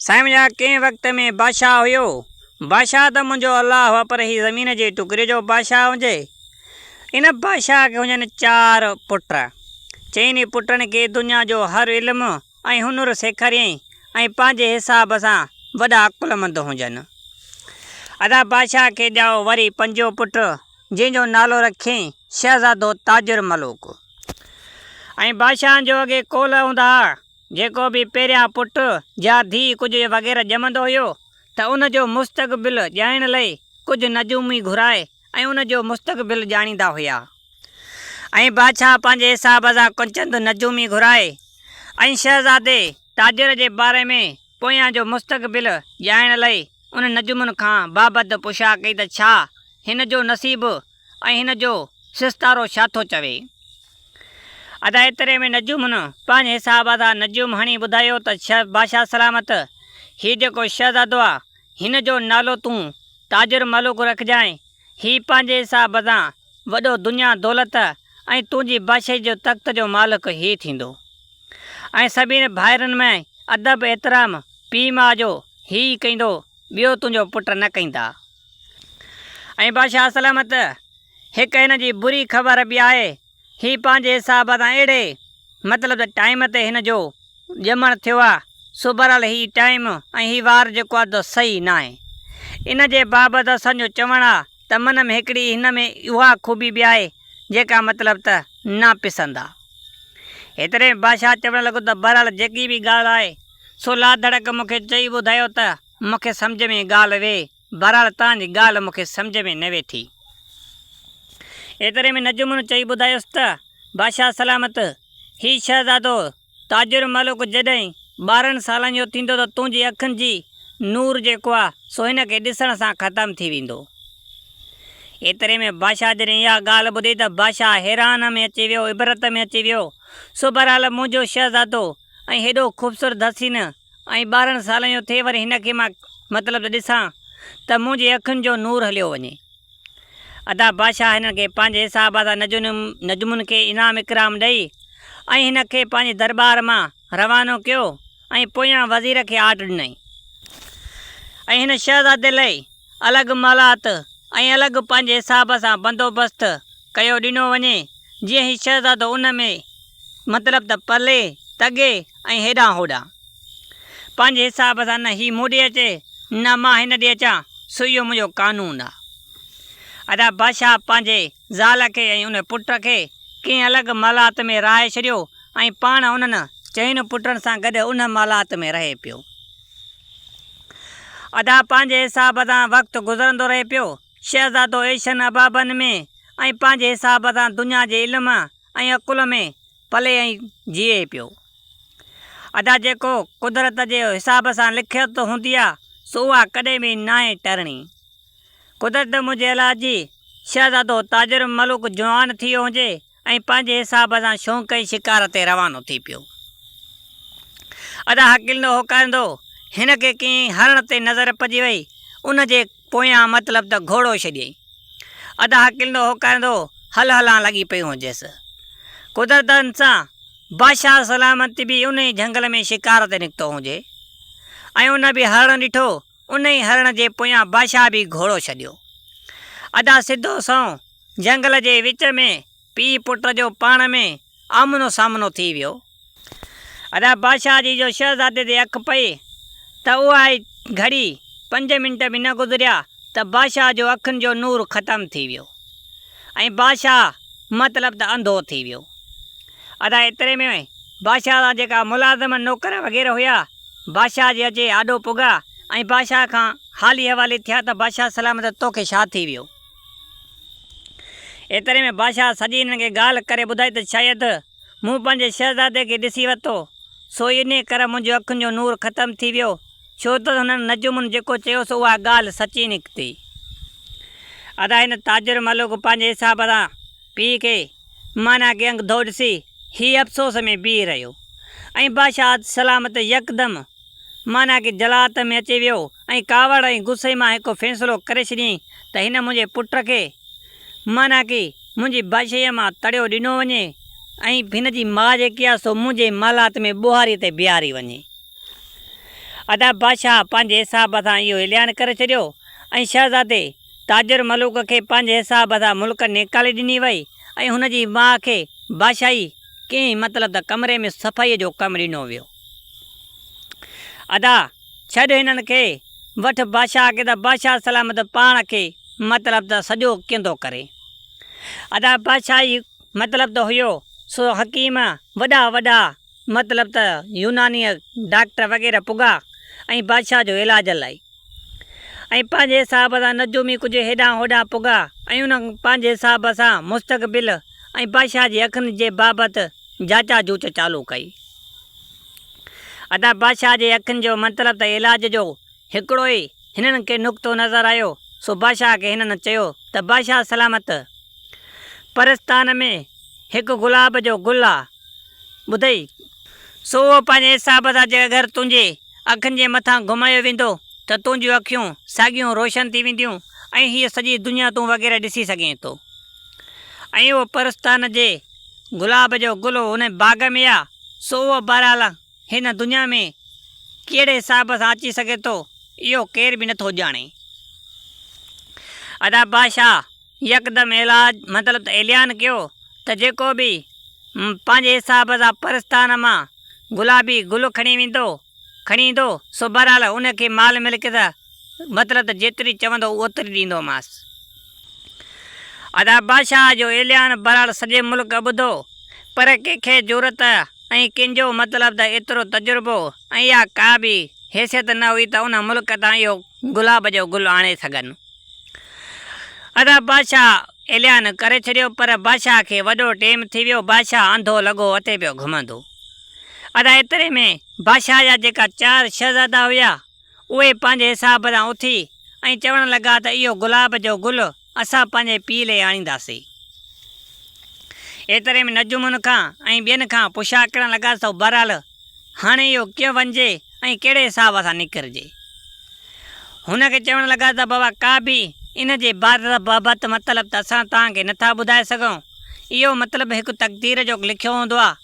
साईं मुंहिंजा कंहिं वक़्त में बादशाह हुयो। बादशाह त मुंहिंजो अलाह हुआ, पर ही ज़मीन जे टुकड़े जो बादशाह हुजे। इन बादशाह खे हुजनि 4 पुट। चइनी पुटनि खे दुनिया जो हर इल्मु ऐं हुनुर सेखारियईं ऐं पंहिंजे हिसाब सां वॾा अकुलमंद हुजनि। अदा बादशाह खे ॼाओ वरी 5 पुट, जंहिंजो नालो रखियईं शहज़ादो ताजुर मलूक। ऐं बादशाह जो अॻे कोल हूंदा हुआ। जेको बि पहिरियां पुट या धीउ कुझु वग़ैरह ॼमंदो हुयो त उनजो मुस्तक़बिल ॼाणण लाइ कुझु नजूमी घुराए ऐं उनजो मुस्तक़बिल ॼाणींदा हुया। ऐं बादशाह पंहिंजे हिसाब सां कुझु नजूमी घुराए ऐं शहज़ादे ताजुर जे बारे में पोयां जो मुस्तक़बिल ॼाणण लाइ उन नजूमनि खां बाबति पुछा कई त छा हिन जो नसीबु ऐं हिन जो सिस्तारो छा थो चवे। अदा एतिरे में नजूमनि पंहिंजे हिसाब सां नजूम हणी ॿुधायो त बादशाह सलामत, हीउ जेको शहज़ादो आहे हिन जो नालो तूं ताजुर मलूक रखजांइ। हीउ पंहिंजे हिसाब सां वॾो दुनिया दौलत ऐं तुंहिंजी बादशाही जो तख़्त जो मालिक ही थींदो। ऐं सभिनी भाइरनि में अदब एतिराम पीउ माउ जो ही कंदो, ॿियो तुंहिंजो पुट न कंदा। ऐं बादशाह सलामत, हिकु हिन जी बुरी ख़बर बि आहे। ही पंहिंजे हिसाब सां अहिड़े मतिलबु टाइम ते हिन जो ॼमणु थियो आहे, सो बहरहाल ही टाइम ऐं ही वार जेको आहे सही न आहे। इन जे बाबति असांजो चवणु आहे त मन में हिकिड़ी हिन में उहा ख़ूबी बि आहे जेका मतिलबु त नापसंद आहे। एतिरे बादशाह चवणु लॻो त बहरहाल जेकी बि ॻाल्हि आहे सो लाधड़क मूंखे चई ॿुधायो त मूंखे सम्झ में ॻाल्हि वे। बहरहाल तव्हांजी ॻाल्हि मूंखे सम्झ में न वेठी। एतिरे में नजूमनि चई ॿुधायोसि त बादशाह सलामत, ही शहज़ादो ताजुर मलूक जॾहिं 12 सालनि जो थींदो त तुंहिंजी अखियुनि जी नूर जेको आहे सो हिन खे ॾिसण सां ख़तमु थी वेंदो। एतिरे में बादशाह जॾहिं इहा ॻाल्हि ॿुधी त बादशाह हैरान में अची वियो, इबरत में अची वियो। सो बहरहाल मुंहिंजो शहज़ादो ऐं हेॾो ख़ूबसूरत हसीन ऐं 12 सालनि जो थिए वरी हिन खे मां मतिलबु ॾिसां त मुंहिंजी अखियुनि जो नूर हलियो वञे। अदा बादशाह हिन खे पंहिंजे हिसाब सां नजूमनि खे इनाम इकराम ॾेई ऐं हिन खे पंहिंजे दरबार मां रवानो कयो ऐं पोयां वज़ीर खे आर्डर ॾिनई। ऐं हिन शहज़ादे लाइ अलॻि मालात ऐं अलॻि पंहिंजे हिसाब सां बंदोबस्तु कयो ॾिनो वञे, जीअं ही शहज़ादो उन में मतिलबु त पले तगे ऐं हेॾां होॾां पंहिंजे हिसाब सां न ही मूं ॾे अचे न मां हिन ॾे अचां, सो इहो मुंहिंजो कानून आहे। अदा बादशाह पंहिंजे ज़ाल खे ऐं उन पुट खे कंहिं अलॻि मालात में रहाए छॾियो ऐं पाण उन्हनि 4 पुटनि सां गॾु उन मालात में रहे पियो। अदा पंहिंजे हिसाब सां वक़्तु गुज़रंदो रहे पियो। शहज़ादो ऐशन अबाबनि में ऐं पंहिंजे हिसाब सां दुनिया जे इल्म ऐं अकुल में पले ऐं जीए पियो। अदा जेको कुदरत जे हिसाब सां लिखियत हूंदी आहे सो उहा कॾहिं बि न आहे टरणी। कुदरत मुंहिंजे अलाह जी शहज़ादो ताजुर मलूक जवान थी वियो हुजे ऐं पंहिंजे हिसाब सां शौक़ ऐं शिकार ते रवानो थी पियो। अदा हकीलंदो होकारींदो हिन खे कंहिं हरण ते नज़र पइजी वई, उन जे पोयां मतिलबु त घोड़ो छॾियईं। अदा हकीलंदो होकारींदो हल हलां लॻी पई हुजेसि। कुदरतनि सां बादशाह सलामत बि उन ई झंगल में शिकार ते निकितो हुजे ऐं उन बि हरण ॾिठो, उन ई हरण जे पोयां बादशाह बि घोड़ो छॾियो। अदा सिधो सौ झंगल जे विच में पीउ पुट जो पाण में आमनो सामनो थी वियो। अदा बादशाह जी जो शहज़ादे ते अखि पई त उहा घड़ी 5 मिंट बि न गुज़रिया त बादशाह जो अखियुनि जो नूर ख़तमु थी वियो ऐं बादशाह मतिलबु त अंधो थी वियो। अदा एतिरे में बादशाह जा जेका मुलाज़िम नौकर वग़ैरह हुया बादशाह जे अचे आॾो पुॻा ऐं बादशाह खां हाली हवाली थिया त बादशाह सलामत तोखे छा थी वियो। एतिरे में बादशाह सॼी हिननि खे ॻाल्हि करे ॿुधाई त शायदि मूं पंहिंजे शहज़ादे खे ॾिसी वरितो, सो इन करे मुंहिंजो अखियुनि जो नूर ख़तमु थी वियो, छो त हुननि नजूमनि जेको चयोसि उहा ॻाल्हि सची निकिती। अदा हिन ताजुर मलूक पंहिंजे हिसाब सां पीउ खे माना के अंधो ॾिसी हीउ अफ़सोस में बीह रहियो ऐं बादशाह सलामत यकदमि माना की जलात में अची वियो ऐं कावड़ ऐं गुस्से मां हिकु फ़ैसिलो करे छॾियईं त हिन मुंहिंजे पुट खे माना की मुंहिंजी बादशाहीअ मां तड़ियो ॾिनो वञे ऐं हिन जी माउ जेकी आहे सो मुंहिंजे मालात में ॿुहारी ते बीहारी वञे। अदा बादशाह पंहिंजे हिसाब सां इहो ऐलान करे छॾियो ऐं शहज़ादे ताजुर मलूक खे पंहिंजे हिसाब सां मुल्क निकाले ॾिनी वई ऐं हुनजी माउ खे बादशाही कंहिं मतिलबु त कमरे में सफ़ाईअ जो कमु ॾिनो वियो। अदा छॾ हिननि खे, वठि बादशाह खे, त बादशाह सलामत पाण खे मतिलबु त सॼो कींदो करे। अदा बादशाही मतिलबु त हुयो सो हकीम वॾा वॾा मतिलबु त यूनानी डॉक्टर वग़ैरह पुॻा ऐं बादशाह जो इलाज लाइ, ऐं पंहिंजे हिसाब सां नजूमी कुझु हेॾां होॾां पुॻा ऐं उन पंहिंजे हिसाब सां मुस्तक़बिल ऐं बादशाह जी अखियुनि जे बाबति जांचा जूच चालू कई। अदा बादशाह जे अखियुनि जो मतिलबु त इलाज जो हिकिड़ो ई हिननि खे नुक़्तो नज़र आयो। सो बादशाह खे हिननि चयो त बादशाह सलामत, परस्तान में हिकु गुलाब जो गुल आहे, ॿुधई, सो उहो पंहिंजे हिसाब सां जे अगरि तुंहिंजे अखियुनि जे मथां घुमायो वेंदो त तुंहिंजियूं अखियूं साॻियूं रोशन थी वेंदियूं ऐं हीअ सॼी दुनिया तूं वग़ैरह ॾिसी सघें थो। ऐं उहो परस्तान जे गुलाब जो गुल हुन बाग़ में आहे, सो उहो बहरहाल हिन दुनिया में कहिड़े हिसाब सां अची सघे थो इहो केर बि नथो ॼाणे। अदा बादशाह यकदमि मतिलबु त ऐलान कयो त जेको बि पंहिंजे हिसाब सां परस्तान मां गुलाबी गुल खणी ईंदो सो बहरहाल उनखे माल मिल्कियत मतिलबु त जेतिरी चवंदो ओतिरी ॾींदोमांसि। अदा बादशाह जो ऐलान बहरहाल सॼे मुल्क ॿुधो, पर कंहिंखे ज़रूरत ऐं कंहिंजो मतिलबु त एतिरो तजुर्बो ऐं या का बि हैसियत न हुई त उन मुल्क तां इहो गुलाब जो गुल आणे सघनि। अदा बादशाह ऐलान करे छॾियो, पर बादशाह खे वॾो टेम थी वियो, बादशाह अंधो लॻो अते पियो घुमंदो। अदा एतिरे में बादशाह जा जेका 4 शहज़ादा हुया उहे पंहिंजे हिसाब सां उथी ऐं चवणु लॻा त इहो गुलाब जो गुल असां पंहिंजे पीउ लाइ आणींदासीं। एतिरे में नजुमुनि खां ऐं ॿियनि खां पुछा करणु लॻा त बहरहाल हाणे इहो कीअं वञिजे ऐं कहिड़े हिसाब सां निकिरिजे। हुनखे चवणु लॻा त बाबा का बि इन जे बाबति मतिलबु त असां तव्हांखे नथा ॿुधाए सघूं, इहो मतिलबु हिकु तक़दीर जो लिखियो हूंदो आहे,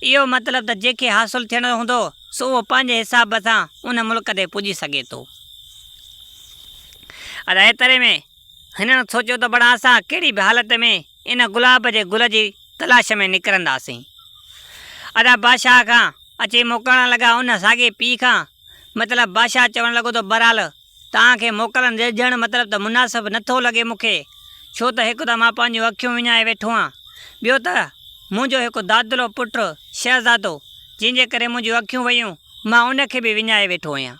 इहो मतिलबु त जंहिंखे हासिलु थियणो हूंदो सो उहो पंहिंजे हिसाब सां उन मुल्क ते पुॼी सघे थो। अदा एतिरे में हिननि सोचियो त बड़ा असां कहिड़ी बि हालत में इन गुलाब जे गुल जी तलाश में निकिरंदासीं। अदा बादशाह खां अची मोकिलणु लॻा उन साॻे पीउ खां, मतिलबु बादशाह चवणु लॻो त बहरहाल तव्हांखे मोकलनि ॾियणु मतिलबु त मुनासिबु नथो लॻे मूंखे, छो त हिकु त मां पंहिंजूं अखियूं विञाए वेठो आहियां, ॿियो त मुंहिंजो हिकु दादलो पुटु शहज़ादो जंहिंजे करे मुंहिंजियूं अखियूं वयूं मां उनखे बि विञाए वेठो आहियां।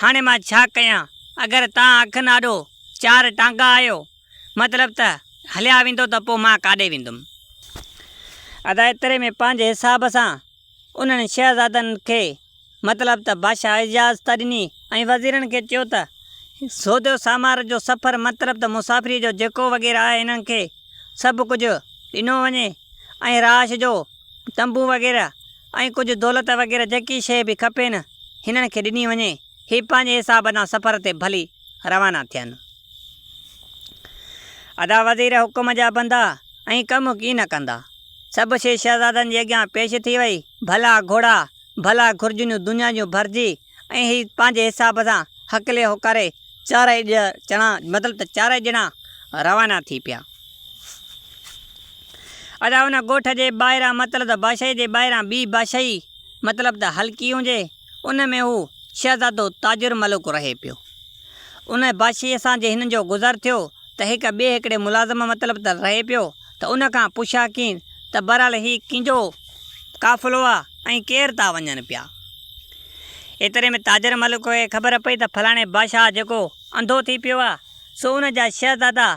हाणे मां छा कयां? अगरि तव्हां अखियुनि आॾो 4 टांगा आहियो मतिलबु त हलिया वेंदो त पोइ मां काॾे वेंदुमि। अदा एतिरे में पंहिंजे हिसाब सां उन्हनि शहज़ादनि खे मतिलबु त बादशाह इजाज़त ॾिनी ऐं वज़ीरनि खे चयो त सौदो सामार जो सफ़र मतिलबु त मुसाफ़िरी जो जेको वग़ैरह आहे हिननि खे सभु कुझु ॾिनो वञे ऐं राश जो तंबू वग़ैरह ऐं कुझु दौलत वग़ैरह जेकी शइ बि खपेनि हिननि खे ॾिनी वञे, हीअ पंहिंजे हिसाब सां सफ़र ते भली रवाना थियनि। अदा वज़ीर हुकुम जा बंदा ऐं कमु की न कंदा, सभु शइ शहज़ादनि जे अॻियां पेश थी वई, भला घोड़ा भला घुर्जनियूं दुनिया जूं भरिजी ऐं हीअ पंहिंजे हिसाब सां हकले होकारे 4 ॼणा मतिलबु त 4 ॼणा रवाना थी पिया। अदा उन ॻोठ जे ॿाहिरां मतिलबु त बादशाही जे ॿाहिरां ॿी बादशाही मतिलबु त हल्की हुजे, उन में हू शहज़ादो ताजुर मलिक रहे पियो। उन बादशाहीअ सां जे हिननि जो गुज़र थियो त हिकिड़े मुलाज़िम मतिलबु त रहे पियो, त उन खां पुछा कीन त बहरहाल हीउ कंहिंजो काफ़िलो आहे ऐं केरु था वञनि पिया। एतिरे में ताजुर मलिक खे ख़बर पई त फलाणे बादशाह जेको अंधो थी पियो आहे सो उन जा शहज़ादा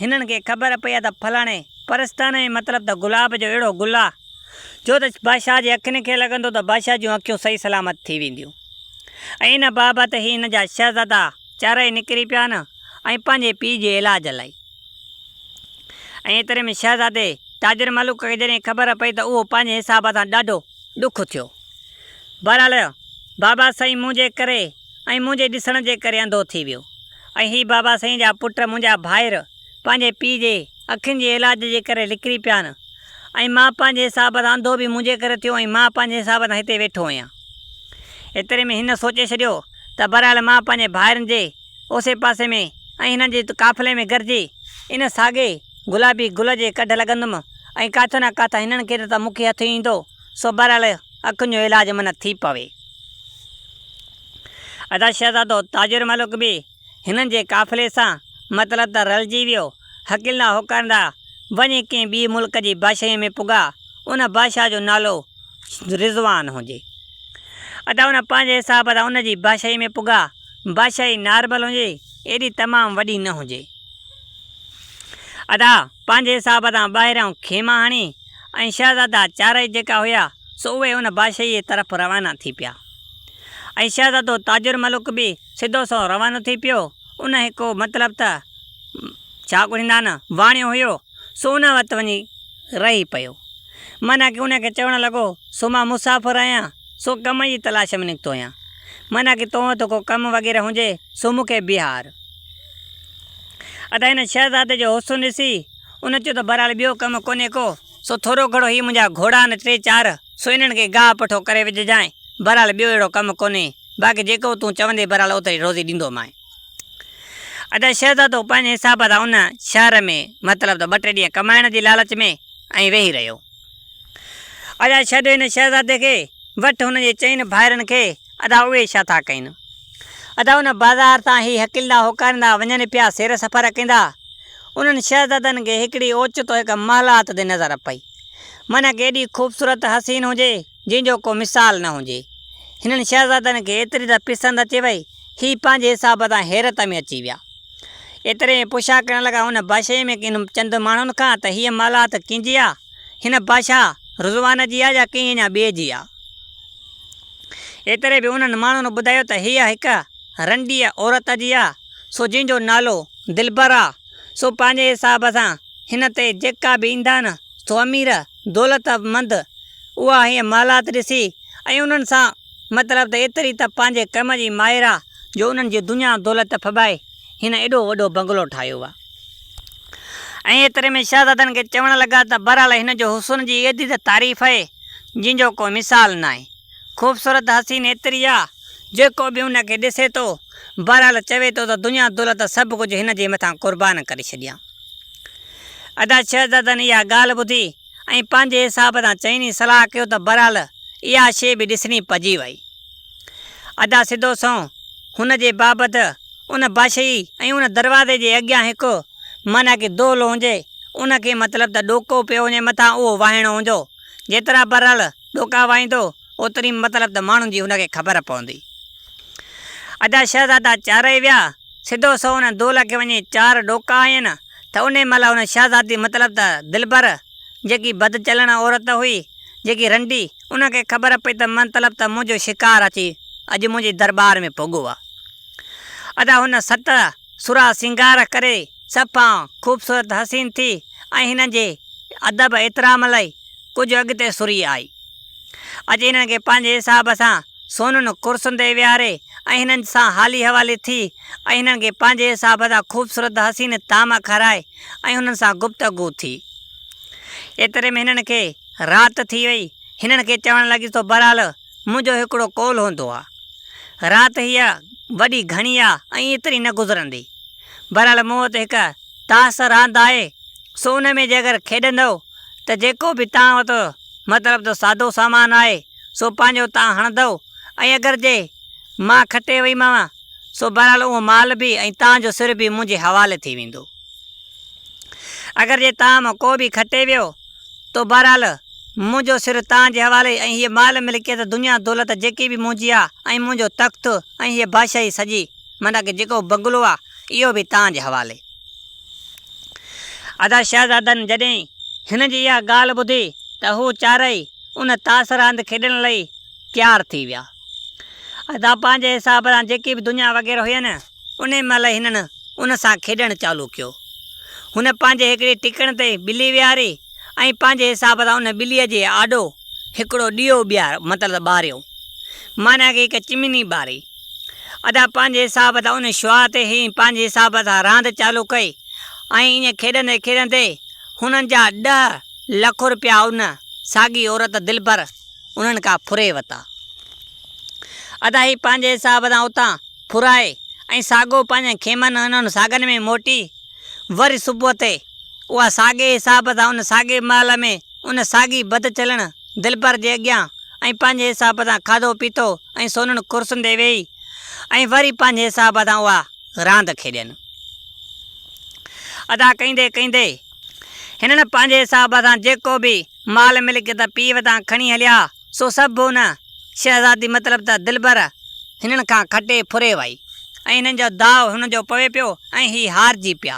हिननि खे ख़बर पई आहे त फलाणे परस्तान में मतिलबु त गुलाब जो अहिड़ो गुल आहे जो त बादशाह जे अखियुनि खे लॻंदो त बादशाह जूं अखियूं सही सलामत थी वेंदियूं। ऐं इन बाबति ई हिन जा शहज़ादा 4 निकिरी पिया आहिनि ऐं पंहिंजे पीउ जे इलाज लाइ। ऐं एतिरे में शहज़ादे ताजुर मलिक खे जॾहिं ख़बर पई त उहो पंहिंजे हिसाब सां ॾाढो ॾुखु थियो। बहरहाल बाबा साईं मुंहिंजे करे ऐं मुंहिंजे ॾिसण जे करे अंधो थी वियो ऐं हीअ बाबा साईं जा पुट मुंहिंजा भाइर पंहिंजे पीउ जे अखियुनि जे इलाज जे करे निकिरी पिया आहिनि ऐं मां पंहिंजे हिसाब सां अंधो बि मुंहिंजे करे थियो ऐं मां पंहिंजे हिसाब सां हिते वेठो आहियां। एतिरे में हिन सोचे छॾियो त बहरहाल मां पंहिंजे भाइरनि जे ओसे पासे में ऐं हिननि जे काफ़िले में गॾिजी इन साॻे गुलाबी गुल जे कढ लॻंदुमि ऐं किथां न किथां हिननि खे त मूंखे हथु ईंदो। सो बहरहाल अखियुनि जो इलाजु मन थी पवे। अदा शहज़ादो ताजुर मलिक बि हिननि जे काफ़िले सां मतिलबु त रलिजी वियो। हकीलना होकारंदा वञी कंहिं ॿी मुल्क जी बादशाही में पुॻा। उन बादशाह जो नालो रिज़वान हुजे। अदा उन पंहिंजे हिसाब सां उन जी बादशाही में पुॻा। बादशाही नॉर्मल हुजे, एॾी तमामु वॾी न हुजे। अदा पंहिंजे हिसाब सां ॿाहिरां खेमा हणी ऐं शहज़ादा चारई जेका हुया सो उहे उन बादशाही जे तरफ़ रवाना थी पिया। ऐं शहज़ादो ताजुर मलिक बि सिधो सो रवानो थी पियो। उन हिकु मतिलबु त छा कुझंदा न वाणियो हुयो सो उन वटि वञी रही पियो। माना कि उनखे चवणु लॻो सो मां मुसाफ़िर आहियां, सो कम जी तलाश में निकितो आहियां। माना कि तो वटि को कमु वग़ैरह हुजे सो मूंखे बिहार। अदा हिन शहज़ादे जो हुस्न ॾिसी उन चयो त बहरहाल ॿियो कमु कोन्हे को, सो थोरो घणो ही मुंहिंजा घोड़ा आहिनि 3-4, सो इन्हनि खे गाह पठो करे विझजांइ। बहरहाल ॿियो अहिड़ो कमु कोन्हे, बाक़ी जेको तूं चवंदे बहरहाल ओतिरी रोज़ी ॾींदोमांइ। अदा शहज़ादो पंहिंजे हिसाब सां उन शहर में मतिलबु त 2-3 ॾींहं कमाइण जी लालच में ऐं वेही रहियो। अदा छॾ हिन शहज़ादे खे वटि हुनजे चइनि भाइरनि खे। अदा उहे छा था कनि। अदा उन बाज़ार तां ही हकीलना होकारंदा वञनि पिया, सैर सफ़र कंदा। उन्हनि शहज़ादनि खे हिकिड़ी ओचितो हिकु महलात ते नज़र पई। माना कि एॾी ख़ूबसूरत हसीन हुजे जंहिंजो को मिसाल न हुजे। हिननि शहज़ादनि खे एतिरी त पसंदि अचे वई, ही पंहिंजे हिसाब सां हैरत में अची विया। एतिरे में पुछा करण लॻा उन बादशाही में किन चंद माण्हुनि खां त हीअ महलात कंहिंजी आहे, हिन बादशाह रिज़वान जी आहे या कंहिं अञा ॿिए जी आहे। एतिरे बि उन्हनि माण्हुनि ॿुधायो त हीअ हिकु रंडीअ औरत जी आहे, सो जंहिंजो नालो दिलबर आहे। सो पंहिंजे हिसाब सां हिन ते जेका बि ईंदा न सो अमीर दौलतमंद उहा हीअ महलात ॾिसी ऐं उन्हनि सां मतिलबु त एतिरी त पंहिंजे कम जी माहिर आहे जो उन्हनि जी दुनिया दौलत फबाए हिन एॾो वॾो बंगलो ठाहियो आहे। ऐं एतिरे में शहज़ादनि खे चवणु लॻा त बहरहाल हिन जो हुस्न जी एॾी त तारीफ़ आहे जंहिंजो को मिसाल न आहे। ख़ूबसूरत हसीन एतिरी आहे जेको बि उनखे ॾिसे थो बहरहाल चवे थो त दुनिया दौलत सभु कुझु हिन जे मथां क़ुर्बान करे छॾियां। अदा शहज़ादनि इहा ॻाल्हि ॿुधी ऐं पंहिंजे हिसाब सां चइनी सलाह कयो त बहरहाल इहा शइ बि ॾिसणी पइजी वई। अदा सिधो सौ हुन जे बाबति उन बादशाही ऐं उन दरवाज़े जे अॻियां हिकु माना कि दोलो हुजे, उनखे मतिलबु त ॾोको पियो वञे मथां उहो वाहिणो हूंदो। जेतिरा बहरहाल ॾोका वाहींदो ओतिरी मतिलबु त माण्हुनि जी हुनखे ख़बर पवंदी। अदा शहज़ादा चारई विया, सिधो सो उन दोल खे वञी 4 ॾोका आयनि त उन महिल उन शहज़ादी मतिलबु त दिलबर जेकी बद चलण औरत हुई, जेकी रंडी, उनखे ख़बर पई त मतिलबु त मुंहिंजो शिकार अची अॼु मुंहिंजे दरबार में पुॻो आहे। अदा हुन 7 सुरा सिंगार करे सफ़ा ख़ूबसूरत हसीन थी ऐं हिननि जे अदब एतिराम लाइ कुझु अॻिते सुरी आई। अॼु हिननि खे पंहिंजे हिसाब सां सोनुनि कुर्सुनि ते विहारे ऐं हिननि सां हाली हवाली थी ऐं हिननि खे पंहिंजे हिसाब सां ख़ूबसूरत हसीन ताम खाराए ऐं हुननि सां गुफ़्तगू थी। एतिरे में हिननि खे राति थी वई। हिननि खे चवणु लॻी तो बहरहाल मुंहिंजो हिकिड़ो कौल हूंदो आहे, राति हीअ वॾी घणी आहे ऐं एतिरी न गुज़रंदी। बहरहाल मूं वटि हिकु तास रांदि आहे, सो उन में जे अगरि खेॾंदव त जेको बि तव्हां वटि मतिलबु त सादो सामान आहे सो पंहिंजो तव्हां हणंदव ऐं अगरि जे मां खटे वईमांव सो बहरहाल उहो माल बि ऐं तव्हांजो सिर बि मुंहिंजे हवाले थी वेंदो। अगरि जे तव्हां मां को बि खटे वियो तो बहरहाल मुंहिंजो सिर तव्हांजे हवाले ऐं हीअ माल मिल्कियत दुनिया दौलत जेकी बि मुंहिंजी आहे ऐं मुंहिंजो तख़्त ऐं हीअ बादशाही सॼी माना कि जेको बंगलो आहे इहो बि तव्हांजे हवाले। अदा शहज़ादनि जॾहिं हिन जी इहा ॻाल्हि ॿुधी त हू चारई उन तास रांदि खेॾण लाइ तयारु थी विया। अदा पंहिंजे हिसाब सां जेकी बि दुनिया वग़ैरह हुयनि उन महिल हिननि उन सां खेॾणु चालू कयो। हुन पंहिंजे हिकिड़ी टिकण ते ॿिली विहारी ऐं पंहिंजे हिसाब सां उन ॿिलीअ जे आॾो हिकिड़ो ॾीओ मतिलबु ॿारियो, माना कि हिकु चिमनी ॿारी। अदा पंहिंजे हिसाब सां उन शुआ ते ई पंहिंजे हिसाब सां रांदि चालू कई ऐं ईअं खेॾंदे खेॾंदे हुननि जा 10 लख रुपया उन साॻी औरत दिलबर उन्हनि खां फुरे वरिता। अदा ही पंहिंजे हिसाब सां उतां फुराए ऐं साॻो पंहिंजे खेमनि उन्हनि सागनि में मोटी वरी सुबुह ते उहा साॻे हिसाब सां उन साॻे महल में उन साॻी बद चलण दिलबर जे अॻियां ऐं पंहिंजे हिसाब सां खाधो पीतो ऐं सोननि कुर्सुनि ते वेही ऐं वरी पंहिंजे हिसाब सां उहा रांदि खेॾनि। अदा कंदे कंदे हिननि पंहिंजे हिसाब सां जेको बि माल मिल्कियत पीउ वटां खणी हलिया सो सभु हुन शहज़ादी मतिलबु त दिलबर हिननि खां खटे फुरे वई ऐं हिननि जो दाव हुन जो पवे पियो ऐं हीअ हारजी पिया।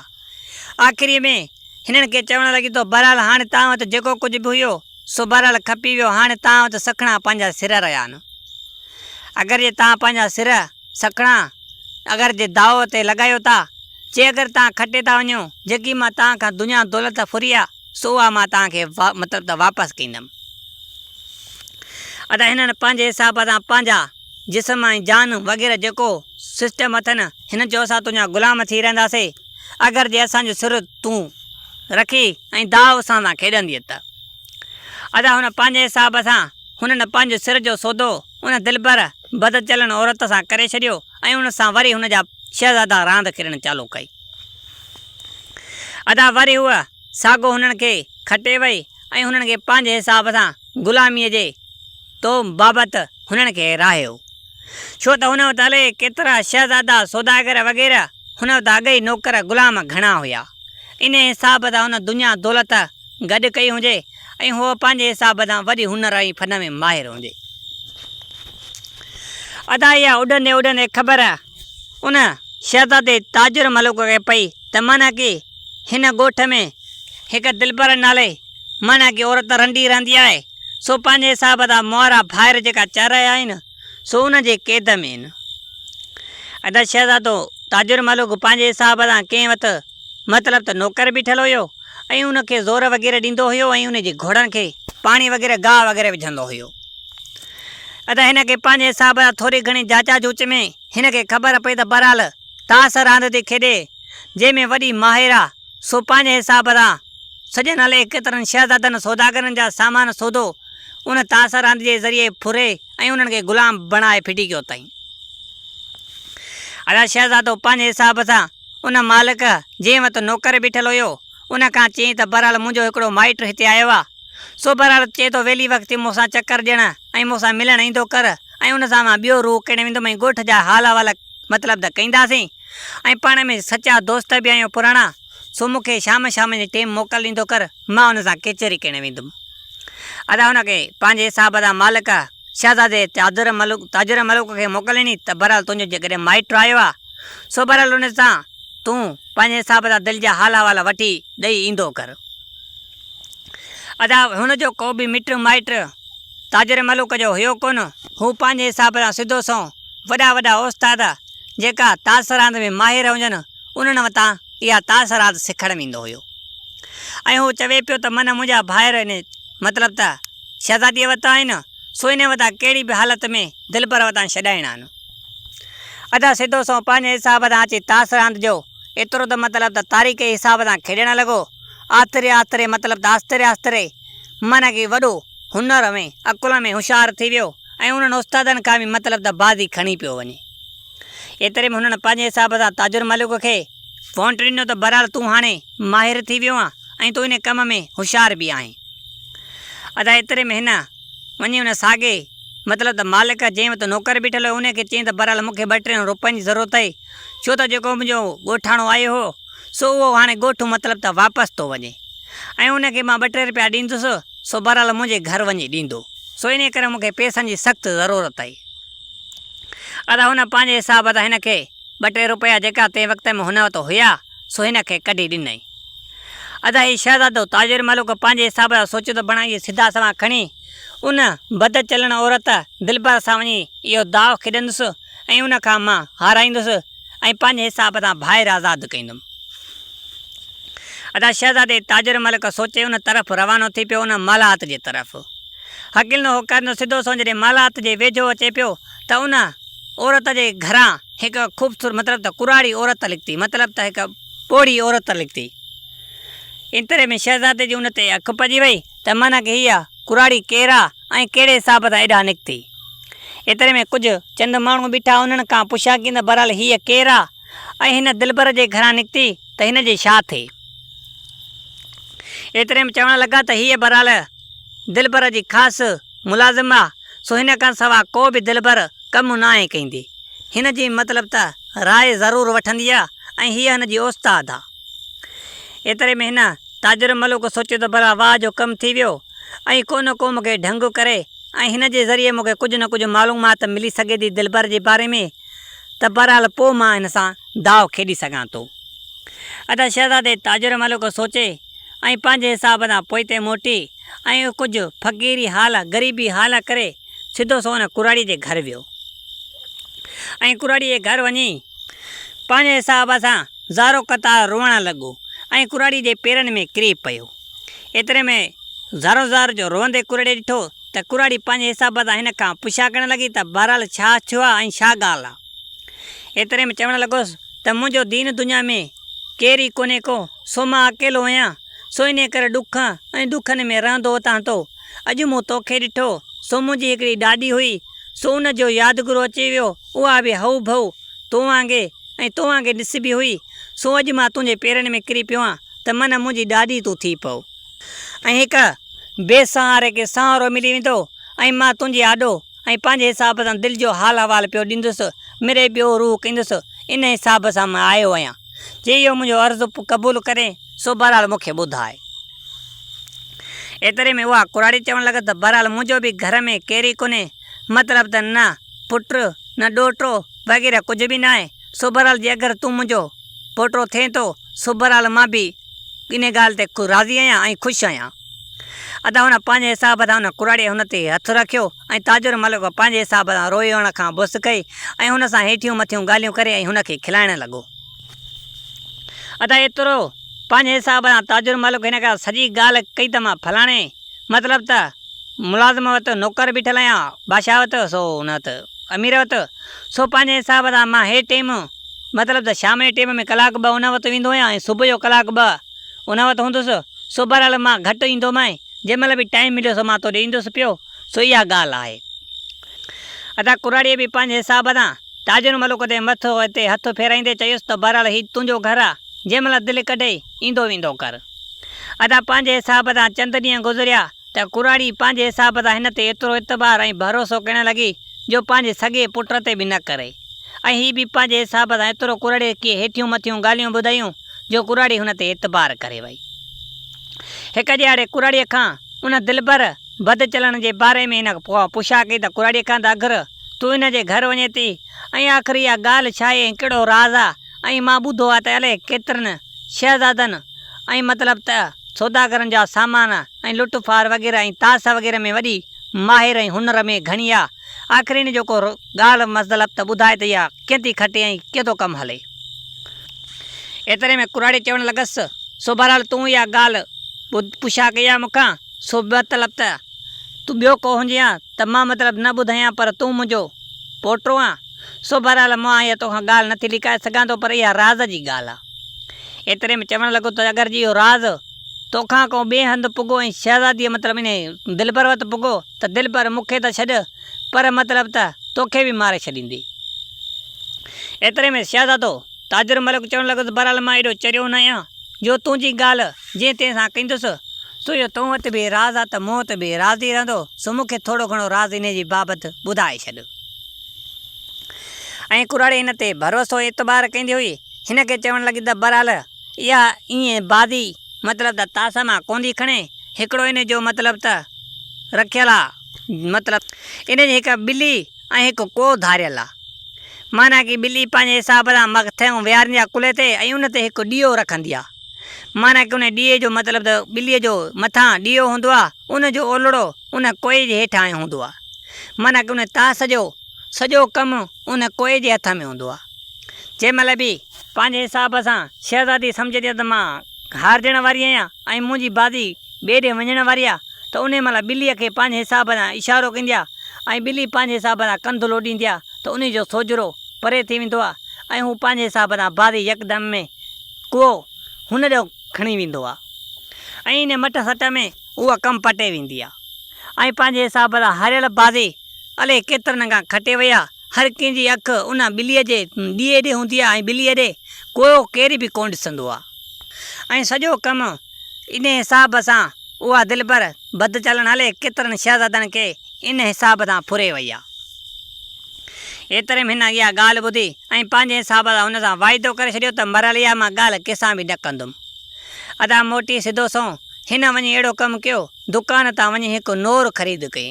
आख़िरी में हिननि खे चवणु लॻी तो बहरहाल हाणे तव्हां वटि जेको कुझु बि हुयो सो बहरहाल खपी वियो, हाणे तव्हां वटि सखणा पंहिंजा सिर रहिया आहिनि। अगरि जे तव्हां पंहिंजा सिर सखणा अगरि जे दाव ते लॻायो था, जे अगरि तव्हां खटे था वञो, जेकी मां तव्हां खां दुनिया दौलत फुरी आहे सो उहा मां तव्हांखे मतिलबु त वापसि कंदमि। अदा हिननि पंहिंजे हिसाब सां पंहिंजा जिस्म ऐं जान वग़ैरह जेको सिस्टम अथनि हिन जो असां तुंहिंजा ग़ुलाम थी रहंदासीं अगरि जे असांजो सिर तूं रखी ऐं दाव सां खेॾंदीअ त। अदा हुन पंहिंजे हिसाब सां हुननि पंहिंजे सिर जो सौदो उन दिलबर बद चलण औरत सां करे छॾियो ऐं उन सां वरी हुन जा शहज़ादा रांदि खेॾणु चालू कई। अदा वरी उहा साॻो हुननि खे खटे वई ऐं हुननि खे पंहिंजे हिसाब सां ग़ुलामीअ जे तो बाबति हुननि खे राहियो, छो त हुन वटि हले केतिरा शहज़ादा सौदागर वग़ैरह हुन वटि अॻई नौकर ग़ुलाम घणा हुया। इन हिसाब सां हुन दुनिया दौलत गॾु कई हुजे ऐं उहो पंहिंजे हिसाब सां वॾी हुनर ऐं फन में माहिर हुजे। अदा इहा उॾंदे उॾंदे ख़बर उन शहज़ादे ताजुर मलिक खे पई त माना की हिन ॻोठ में हिकु दिलबर नाले माना की औरत रंडी रहंदी आहे, सो पंहिंजे हिसाब सां मोहरा ॿाहिरि जेका चराया आहिनि सो उन जे क़ैद में आहिनि। अदा शहज़ादो ताजुर मलिक पंहिंजे हिसाब सां कंहिं वटि मतिलबु त नौकर बीठल हुयो ऐं उनखे ज़ोर वग़ैरह ॾींदो हुयो ऐं उनजे घोड़नि खे पाणी वग़ैरह गाह वग़ैरह विझंदो हुयो। अदा हिन खे पंहिंजे हिसाब सां थोरी घणी जाचा जूच में हिन खे ख़बर पई त बहरहाल तास रांदि थी खेॾे जंहिंमें वॾी माहिर आहे, सो पंहिंजे हिसाब सां सॼे नाले केतिरनि शहज़ादनि सौदागरनि जा सामान सौदो उन तास रांदि जे ज़रिए फुरे ऐं उन्हनि खे ग़ुलाम बणाए फिटी कयो अथई। अदा शहज़ादो पंहिंजे हिसाब सां उन मालिक जंहिं वटि नौकर बीठल हुयो उन खां चयईं त बहरहाल मुंहिंजो हिकिड़ो माइट हिते आयो आहे, सो बहरहाल चए थो वेली वक़्ति मूंसां चकर ॾियणु ऐं मूंसां मिलणु ईंदो कर ऐं उन सां मां ॿियो रूह किणे वेंदुमि ऐं ॻोठ जा हाल अहवाल मतिलबु त कंदासीं ऐं पाण में सचा दोस्त बि आहियूं पुराणा, सो मूंखे शाम जे टाइम मोकल ॾींदो कर, मां हुन सां केचरी किणे वेंदुमि। अदा हुनखे पंहिंजे हिसाब सां मालिक शहज़ादे ताजुर मलिक खे मोकल ॾिनी त बहरहाल तुंहिंजो जेकॾहिं माइट आयो आहे सो बहरहाल उन सां तूं पंहिंजे हिसाब सां दिलि जा हाल अहवाल वठी ॾेई ईंदो कर। अदा हुनजो को बि मिट माइट ताजुर मलिक जो हुयो कोन, हू पंहिंजे हिसाब सां सिधो सो वॾा वॾा उस्ताद जेका तास रांदि में माहिर हुजनि उन्हनि वटां इहा तास रांदि सिखणु वेंदो हुयो ऐं हू चवे पियो त मन मुंहिंजा भाइर इन मतिलबु त शहज़ादीअ वटां आहिनि, सो इन वटां कहिड़ी बि हालत में दिलबर वटां छॾाइणा आहिनि। अदा सिधो सो पंहिंजे हिसाब सां अची तास रांदि जो एतिरो त मतिलबु त तारीख़ जे हिसाब सां खेॾणु लॻो। आस्तरे आस्तरे मतिलबु त आस्तरे आस्तरे माना की वॾो हुनर में अकुल में होशियारु थी वियो ऐं उन्हनि उस्तादनि खां बि मतिलबु त बाज़ी खणी पियो वञे। एतिरे में हुननि पंहिंजे हिसाब सां ताजुर मलिक खे वोट ॾिनो त बहरहाल तूं हाणे माहिर थी वियो आहे ऐं तूं इन कम में होशियारु बि आहीं। अदा एतिरे में हिन वञी हुन साॻे मतिलबु त मालिक जंहिं वटि नौकर बीठल हुयो उनखे चयईं त बहरहाल मूंखे 2-3 रुपयनि जी ज़रूरत आहे, छो त जेको मुंहिंजो ॻोठाणो आयो हो सो उहो हाणे ॻोठु मतिलबु त वापसि थो वञे ऐं उनखे मां 2-3 रुपया ॾींदुसि, सो बहरहाल मुंहिंजे घर वञी ॾींदो, सो इन करे मूंखे पैसनि जी सख़्तु ज़रूरत आहे। अदा हुन पंहिंजे हिसाब सां हिन खे 2-3 रुपया जेका तंहिं वक़्त में हुन वटि हुया सो हिन खे कढी ॾिनई। अदा हीउ शहज़ादो ताजुर मलिक पंहिंजे हिसाब सां सोचियो त बणाई सिधा सवा खणी उन बद चलण औरत दिलबर सां वञी इहो दाव खेॾंदुसि ऐं उन खां मां हाराईंदुसि ऐं पंहिंजे हिसाब सां ॿाहिरि आज़ादु कंदुमि। अदा शहज़ादे ताजुर मलिक सोचे उन तरफ़ रवानो थी पियो, उन मालात जे तरफ़ हकील हो करनो सिधो सो जॾहिं मालात जे वेझो अचे पियो त उन औरत जे घरां हिकु ख़ूबसूरत मतिलबु त कुराड़ी औरत निकिती, मतिलबु त हिकु पोड़ी औरत निकिती। एतिरे में शहज़ादे जी उन ते अखि पइजी वई त माना की हीअ कुराड़ी केरु आहे ऐं कहिड़े हिसाब सां एॾा निकिती। एतिरे में कुझु चंद माण्हू बीठा उन्हनि खां पुछा की न बहरहाल हीअ केरु आहे ऐं हिन दिलबर जे घरां निकिती त हिन जी छा थिए। एतिरे में चवणु लॻा त हीअ बहरहाल दिलबर जी ख़ासि मुलाज़िम आहे, सो हिन खां सवाइ को बि दिलबर कमु न आहे कंदी। हिन जी मतिलबु त राय ज़रूरु वठंदी आहे ऐं हीअ हिन जी उस्ताद आहे। एतिरे में हिन ताजुर मलिक सोचियो त भला वाह जो कमु थी वियो ऐं को न को मूंखे ढंग करे ऐं हिन जे ज़रिए मूंखे कुझु न कुझु मालूमात मिली सघे थी दिलबर जे बारे में, त बहरहाल पोइ मां हिन सां दाव खेॾी सघां थो। अदा शहज़ादे ताजुर मलिक सोचे ऐं पंहिंजे हिसाब सां पोइ ते मोटी ऐं कुझु फ़क़ीरी हाल ग़रीबी हाल करे सिधो सो हुन कुराड़ी जे घर वियो ऐं कुराड़ी जे घर वञी पंहिंजे हिसाब सां ज़ारो कतार रोअणु लॻो ऐं कुराड़ी जे पेरनि में किरी पियो। एतिरे में ज़ारो ज़ार जो रोअंदे कुराड़ी ॾिठो त कुराड़ी पंहिंजे हिसाब सां हिन खां पुछा करणु लॻी त बहरहाल छा थियो आहे ऐं छा ॻाल्हि आहे। एतिरे में चवणु लॻोसि त मुंहिंजो दीन दुनिया में केरु ई कोन्हे को, सो मां अकेलो आहियां, सो इन करे ॾुख ऐं ॾुखनि में रहंदो वठां थो। अॼु मूं तोखे ॾिठो सो मुंहिंजी हिकिड़ी ॾाॾी हुई, सो उन जो यादगिरो अची वियो, उहा बि हऊ भऊ तो वांगुरु ऐं तो वांगुरु ॾिसबी हुई, सो अॼु मां तुंहिंजे पेरनि में किरी पियो आहियां त मन मुंहिंजी ॾाॾी तूं थी पओ ऐं हिकु बेसहारे खे सहारो मिली वेंदो ऐं मां तुंहिंजे आॾो ऐं पंहिंजे हिसाब सां दिलि जो हाल अहिवाल पियो ॾींदुसि, मिड़े ॿियो रूह कंदुसि। इन हिसाब सां मां आयो आहियां, जे इहो मुंहिंजो अर्ज़ु क़बूलु करे सो बहरहाल मूंखे ॿुधाए। एतिरे में उहा कुराड़ी चवणु लॻा त बहरहाल मुंहिंजो बि घर में केरु ई कोन्हे, मतिलबु त न पुटु न ॾोहिटो वग़ैरह कुझु बि न आहे, सो बहरहाल जे अगरि तूं मुंहिंजो पोटो थिए थो सो बहरहाल मां बि इन ॻाल्हि ते राज़ी आहियां ऐं ख़ुशि आहियां। अदा हुन पंहिंजे हिसाब सां हुन कुराड़ीअ हुन ते हथु रखियो ऐं ताजुर मलिक पंहिंजे हिसाब सां रोइण खां बुस कई ऐं हुन सां हेठियूं मथियूं ॻाल्हियूं करे ऐं हुनखे खिलाइणु लॻो। अदा एतिरो पंहिंजे हिसाब सां ताजुर मलिक हिन खां सॼी ॻाल्हि कई त मां फलाणे मतिलबु त मुलाज़िम वटि नौकर बीठल आहियां बादशाह वटि, सो हुन वटि अमीर वटि, सो पंहिंजे हिसाब सां मां हे टाइम मतिलबु त शाम जे टाइम में कलाक ॿ हुन वटि वेंदो आहियां ऐं सुबुह जो कलाक ॿ हुन वटि हूंदुसि, सो बहरहाल मां घटि ईंदोमांइ, जंहिं महिल बि टाइम मिलियो सो मां तोॾे ईंदुसि पियो, सो इहा ॻाल्हि आहे। अदा कुराड़ीअ बि पंहिंजे हिसाब सां ताजुर मलिक ते मथो हिते हथु फेराईंदे चयुसि त बहरहाल हीउ तुंहिंजो घरु आहे, जंहिं महिल दिलि कढे ईंदो वेंदो कर। अदा पंहिंजे हिसाब सां चंद ॾींहं गुज़रिया त कुराड़ी पंहिंजे हिसाब सां हिन ते एतिरो एतबार ऐं भरोसो करणु लॻी जो पंहिंजे सॻे पुट ते बि न करे, ऐं हीअ बि पंहिंजे हिसाब सां एतिरो कुराड़ीअ खे हेठियूं मथियूं ॻाल्हियूं ॿुधायूं जो कुराड़ी हुन ते एतबार करे वई। हिकु ॾियारे कुराड़ीअ खां उन दिलबर बद चलण जे बारे में हिन पुछा कई त कुराड़ीअ खां त अगरि तूं हिन जे घर वञे थी ऐं आख़िर इहा ॻाल्हि छा आहे ऐं कहिड़ो राज़ आहे, ऐं मां ॿुधो आहे त अलाए केतिरनि शहज़ादनि ऐं मतिलबु त सौदागरनि जा सामान ऐं लुटफार वग़ैरह ऐं तास वग़ैरह में वॾी माहिर ऐं हुनर में घणी आहे, आख़िर इन जो को ॻाल्हि मतिलबु त ॿुधाए त इहा कीअं थी खटे ऐं कीअं थो कमु हले। एतिरे में कुराड़ी चवणु लॻसि सो बहरहाल तूं इहा ॻाल्हि पुछा कई आहे मूंखां, सो मतिलबु त तूं ॿियो को हुजे हा त मां मतिलबु न ॿुधायां, पर तूं मुंहिंजो पोटो आहे, सो बहरहाल मां इहा तोखां ॻाल्हि नथी लिकाए सघां थो, पर इहा राज़ जी ॻाल्हि आहे। एतिरे में चवणु लॻो त अगरि जी इहो राज़ तोखां को ॿिए हंधि पुॻो ऐं शहज़ादीअ मतिलबु इन दिलबर वटि पुॻो त दिलबर मूंखे त छॾ, पर मतिलबु त तोखे बि मारे छॾींदी। एतिरे में शहज़ादो ताजुर मलिक चवणु लॻो त बहरहाल मां एॾो चरियो न आहियां जो तुंहिंजी ॻाल्हि जीअं तीअं सां कंदुसि, सो इहो तो वटि बि राज़ आहे त मूं वटि बि राज़ ई रहंदो, सो मूंखे थोरो घणो राज़ इन जी बाबति ॿुधाए छॾ। ऐं कुराड़ी हिन ते भरोसो एतबार कंदी हुई, हिन खे चवणु लॻी त बहरहाल इहा ईअं बादी मतिलबु त तास मां कोन थी खणे, हिकिड़ो इन जो मतिलबु त रखियल आहे, मतिलबु इन जी हिकु ॿिली ऐं हिकु को धारियल आहे, माना की ॿिली पंहिंजे हिसाब सां मथां विहारींदी आहे कुल्हे ते ऐं उन ते हिकु ॾीओ रखंदी आहे, माना की उन ॾीए जो मतिलबु त ॿिलीअ जो मथां ॾीओ हूंदो आहे, उन जो ओलड़ो उन कोए जे हेठां हूंदो आहे, माना की उन तास जो सॼो कमु उन कोए जे हथ में हूंदो आहे। जंहिं महिल बि पंहिंजे हिसाब सां शहज़ादी सम्झंदी आहे त मां हारजण वारी आहियां ऐं मुंहिंजी बादी ॿिए ॾे वञण वारी आहे, त उन महिल ॿिलीअ खे पंहिंजे हिसाब सां इशारो कंदी आहे ऐं ॿिली पंहिंजे हिसाब सां कंधु लोॾींदी आहे, त उन जो सोजरो परे थी वेंदो आहे ऐं हू पंहिंजे हिसाब सां बादी यकदम में को हुन जो खणी वेंदो आहे ऐं इन मट सट में उहा कमु पटे वेंदी आहे ऐं पंहिंजे हिसाब सां हारियल बादी अले केतिरनि खां खटे विया। हर कंहिंजी अखि उन ॿिलीअ जे ॾीए ॾे हूंदी आहे ऐं ॿिलीअ ॾे केरु बि कोन ॾिसंदो आहे। ऐं सॼो कमु इन हिसाब सां उहा दिलबर बद चलण हले केतिरनि शहज़ादनि खे इन हिसाब सां फुरे वई आहे। एतिरे में हिन इहा ॻाल्हि ॿुधी ऐं पंहिंजे हिसाब सां हुन सां वाइदो करे छॾियो त मरल इहा मां ॻाल्हि कंहिंसां बि न कंदुमि। अदा मोटी सिधो सो हिन वञी अहिड़ो कमु कयो, दुकान तां वञी हिकु नोर ख़रीद कई।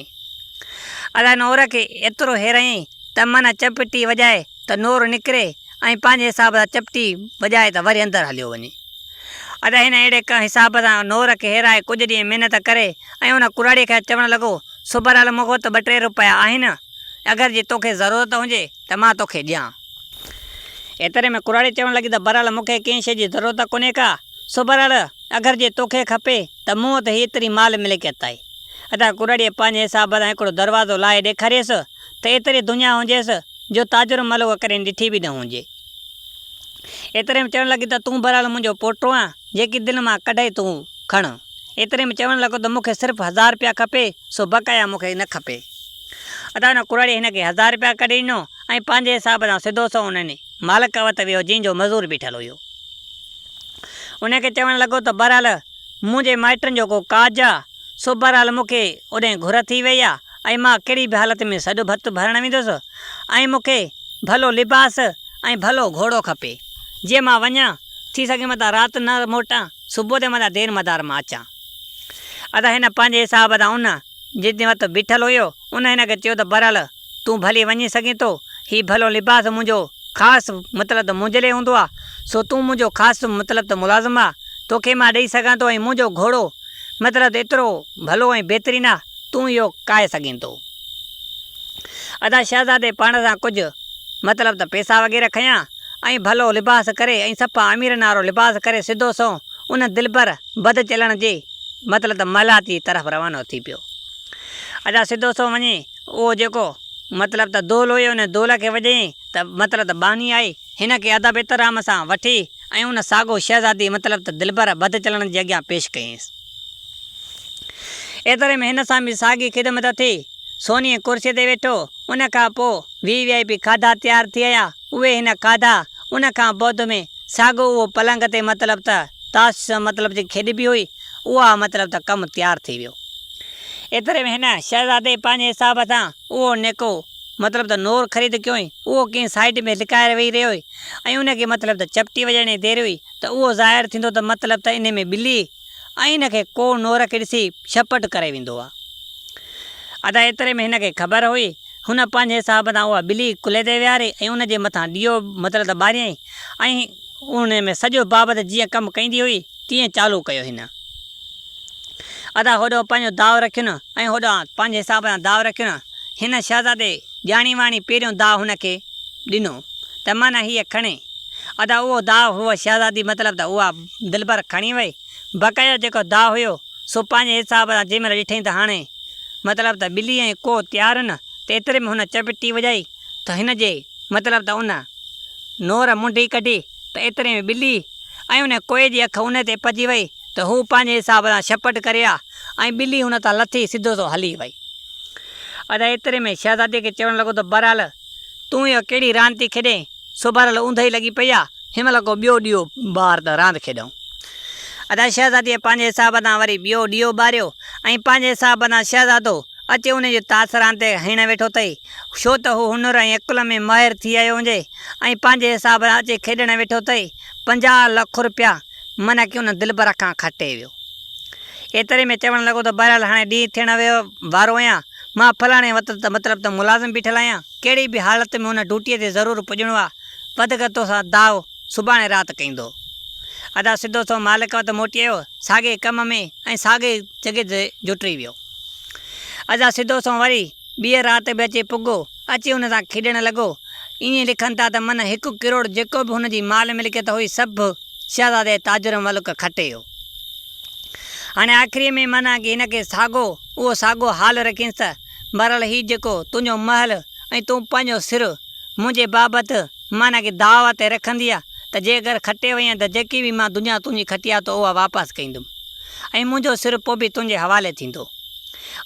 अदा नोर खे एतिरो हेरायईं त माना चपटी वॼाए त नोर निकिरे ऐं पंहिंजे हिसाब सां चपटी वॼाए त वरी अंदरि हलियो वञे। अदा हिन अहिड़े हिसाब सां नोर खे हेराए कुझु ॾींहं महिनत करे ऐं हुन कुराड़ीअ खे चवणु लॻो, सुबरहाल मूंखे त 2-3 रुपया आहिनि, अगरि जे तोखे ज़रूरत हुजे त मां तोखे ॾियां। एतिरे में कुराड़ी चवणु लॻी त बहरहाल मूंखे कंहिं शइ जी ज़रूरत कोन्हे का, सुबरहाल अगरि जे तोखे खपे त मूं वटि एतिरी माल मिलिकियत आहे। अदा कुराड़ीअ पंहिंजे हिसाब सां हिकिड़ो दरवाज़ो लाहे ॾेखारियसि त एतिरी दुनिया हुजेसि जो ताजुर मलुक करे ॾिठी बि न हुजे। एतिरे में चवणु लॻी त तूं बहरहाल मुंहिंजो पोटो आहे, जेकी दिलि मां कढे तूं खण। एतिरे में चवणु लॻो त मूंखे सिर्फ़ु 1000 रुपया खपे, सो बक़ाया मूंखे न खपे। अदा हुन कुराड़ी हिन खे 1000 रुपया कढी ॾिनो ऐं पंहिंजे हिसाब सां सिधो सो उन्हनि मालिक वटि वियो जंहिंजो मज़ूर बीठल हुयो। उनखे चवणु लॻो त बहरहाल मुंहिंजे माइटनि जो को काज आहे, सो बहरहाल मूंखे ओॾे घुर थी वई आहे ऐं मां कहिड़ी बि हालत में सॾु भतु भरणु वेंदुसि ऐं मूंखे भलो लिबास ऐं भलो घोड़ो खपे, जीअं मां वञा थी सघे मथां राति न मोटां, सुबुह ते मथां देरि मदार मां अचां। अदा हिन पंहिंजे हिसाब सां उन जिते वटि बीठल हुयो उन हिन खे चयो त बहरहाल तूं भली वञी सघीं थो, हीउ भलो लिबास मुंहिंजो ख़ासि मतिलबु त मुंहिंजे लाइ हूंदो आहे, सो तूं मुंहिंजो ख़ासि मतिलबु त मुलाज़िम आहे, तोखे मां ॾेई सघां थो ऐं मुंहिंजो घोड़ो मतिलबु एतिरो भलो ऐं बहितरीनु आहे, तूं इहो काए सघीं थो। अदा शहज़ादे पाण सां कुझु मतिलबु त पैसा वग़ैरह खयां ऐं भलो लिबास करे ऐं सफ़ा अमीर नारो लिबास करे सिधो सो उन दिलबर बद चलण जे मतिलबु त मलात जी तरफ़ रवानो थी पियो। अदा सिधो सो वञे उहो जेको मतिलबु त दोल हुयो उन दोल खे वॼई त मतिलबु त बानी आई हिन खे अदब एतिराम सां वठी ऐं उन साॻो शहज़ादी मतिलबु त दिलबर बद चलण जे अॻियां पेश कयईंसि। एतिरे में हिन सां बि साॻी ख़िदमत थी, सोनीअ कुर्सीअ ते वेठो, उन खां पोइ VIP खाधा तयारु थी विया, उहे हिन खाधा उन खां बाद में साॻो उहो पलंग ते मतिलबु त ताश मतिलबु जी खेॾ बि हुई, उहा मतिलबु त कमु तयारु थी वियो। एतिरे में हिन शहज़ादे पंहिंजे हिसाब सां उहो नेको मतिलबु त नोर ख़रीद कयोई, उहो कंहिं साइड में लिकाए वेही रहियो हुई ऐं उनखे मतिलबु त चपटी वॼण जी देरि हुई त उहो ज़ाहिर थींदो त मतिलबु त इन में ॿिली ऐं हिन खे को नोर खे ॾिसी छपट करे वेंदो आहे। अदा एतिरे में हिन खे ख़बर हुई, हुन पंहिंजे हिसाब सां उहा ॿिली कुल्हे ते विहारे ऐं उनजे मथां ॾीओ मतिलबु त ॿारियईं ऐं उन में सॼो बाबति जीअं कमु कंदी हुई तीअं चालू कयो हिन। अदा होॾो पंहिंजो दाव रखियो न ऐं होॾां पंहिंजे हिसाब सां दाव रखियो न, हिन शहज़ादे ॼाणी वाणी पहिरियों दाव हुनखे ॾिनो त माना हीअ खणे। अदा उहो दाव हुअ शहज़ादी मतिलबु त उहा दिलबर खणी वई, बक़ाया जेको दाव हुयो सो पंहिंजे हिसाब सां जंहिं महिल ॾिठईं त हाणे मतिलबु त ॿिली ऐं को तयारु न, त एतिरे में हुन चपटी वॼाई त हिन जे मतिलबु त उन नोर मुंडी कढी त एतिरे में ॿिली ऐं उन कोए जी अखि उन ते पइजी वई त हू पंहिंजे हिसाब सां छपट करे ऐं ॿिली हुन तां लथी सिधो सो हली वई। अदा एतिरे में शहज़ादीअ खे चवणु लॻो त बहरहाल तूं इहो कहिड़ी रांदि थी खेॾे, सो बहरहाल ऊंधई लॻी पई आहे, हिन महिल को ॿियो ॾीओ ॿार त रांदि खेॾूं। अदा शहज़ादीअ पंहिंजे हिसाब सां वरी ॿियो ॾीओ ॿारियो ऐं पंहिंजे हिसाब सां शहज़ादो अचे उनजे तास रांदि ते हिण वेठो अथई, छो त हू हुनर ऐं अकुल में माहिर थी आयो हुजे ऐं पंहिंजे हिसाब सां अचे खेॾणु वेठो अथई। 50 लख रुपया माना की उन दिलबर खां खटे वियो। एतिरे में चवणु लॻो त बहरहाल हाणे ॾींहुं थियण वारो आहियां, मां फलाणे वक़्तु त मतिलबु त मुलाज़िम बीठल आहियां, कहिड़ी बि हालत में हुन ड्यूटीअ ते ज़रूरु पुॼणो आहे, वधीक तोसां दाव सुभाणे राति कंदो। अदा सिधो सो मालिक वटि मोटी आयो, साॻे कम में ऐं साॻे जॻह ते जुटिरी वियो। अदा सिधो सो वरी ॿीअ राति बि अची पुॻो, अची हुन सां खेॾणु लॻो। ईअं लिखनि था त मन 1 करोड़ जेको बि हुनजी माल मिल्कियत हुई सभु शहज़ादे ताजुर मलिक खटे वियो। हाणे आख़िरीअ में माना की हिन खे उहो साॻो हाल रखींसि त बहरहाल हीउ जेको तुंहिंजो महल ऐं तूं पंहिंजो सिर मुंहिंजे बाबति माना की दाव ते रखंदी आहे त जेकर खटे वई त जेकी बि मां दुनिया तुंहिंजी खटी आहे त उहा वापसि कंदुमि ऐं मुंहिंजो सिर पोइ बि तुंहिंजे हवाले थींदो।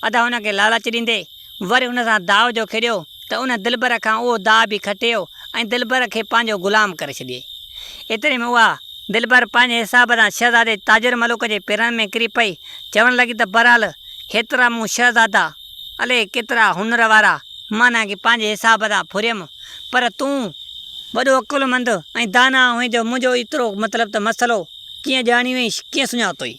अदा हुनखे लालच ॾींदे वरी हुन सां दाव जो खेॾियो त उन दिलबर खां उहो दाव बि खटियो ऐं दिलबर खे पंहिंजो ग़ुलाम करे छॾियईं। एतिरे में उहा दिलबर पंहिंजे हिसाब सां शहज़ादे ताजिर मलुक जे पेरनि में किरी पई, चवणु लॻी त बहरहाल हेतिरा मूं शहज़ादा अले केतिरा हुनर वारा माना की पंहिंजे हिसाब सां फुरियमि, पर तूं वॾो अकुलमंद ऐं दाना हुई जो मुंहिंजो एतिरो मतिलबु त मसइलो कीअं ॼाणी वई, कीअं सुञातोई।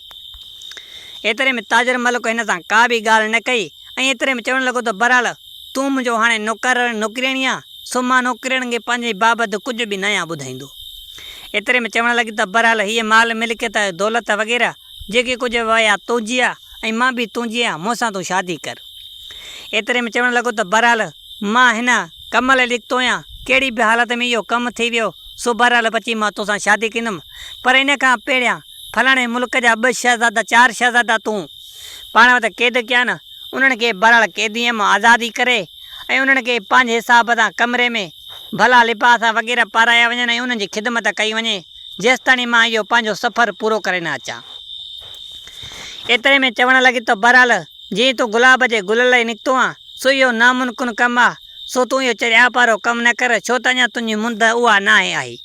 एतिरे में ताजिर मलिक हिन सां का बि ॻाल्हि न कई ऐं एतिरे में चवणु लॻो त बहरहाल तूं मुंहिंजो हाणे नौकिरियणी आहे, सो मां नौकिरियनि खे पंहिंजे बाबति कुझु बि नया ॿुधाईंदो। एतिरे में चवणु लॻी त बहरहाल हीअ माल मिल्कियत दौलत वग़ैरह जेके कुझु वया तुंहिंजी आहे ऐं मां बि तुंहिंजी आहियां, मूंसां तूं शादी कर। एतिरे में चवणु लॻो त बहरहाल मां हिन कम लाइ निकितो आहियां, कहिड़ी बि हालत में इहो कमु थी वियो सो बहरहाल बची मां तोसां शादी कंदुमि, पर इन खां पहिरियां फलाणे मुल्क जा 2 शहज़ादा 4 शहज़ादा तूं पाण वटि क़ैद कया न, उन्हनि खे बहरहाल क़ैदीअ मां आज़ादी करे ऐं उन्हनि खे पंहिंजे हिसाब सां कमरे में भला लिबास वग़ैरह पाराया वञनि ऐं उन्हनि जी ख़िदमत कई वञे जेसि ताईं मां इहो पंहिंजो सफ़र पूरो करे न अचां। एतिरे में चवणु लॻी त बहरहाल जीअं तूं गुलाब जे गुल लाइ निकितो आहे सो इहो नामुमकिन कमु आहे, सो तूं इहो चरिया पारो कमु न कर, छो त अञा तुंहिंजी मुंद उहा न आहे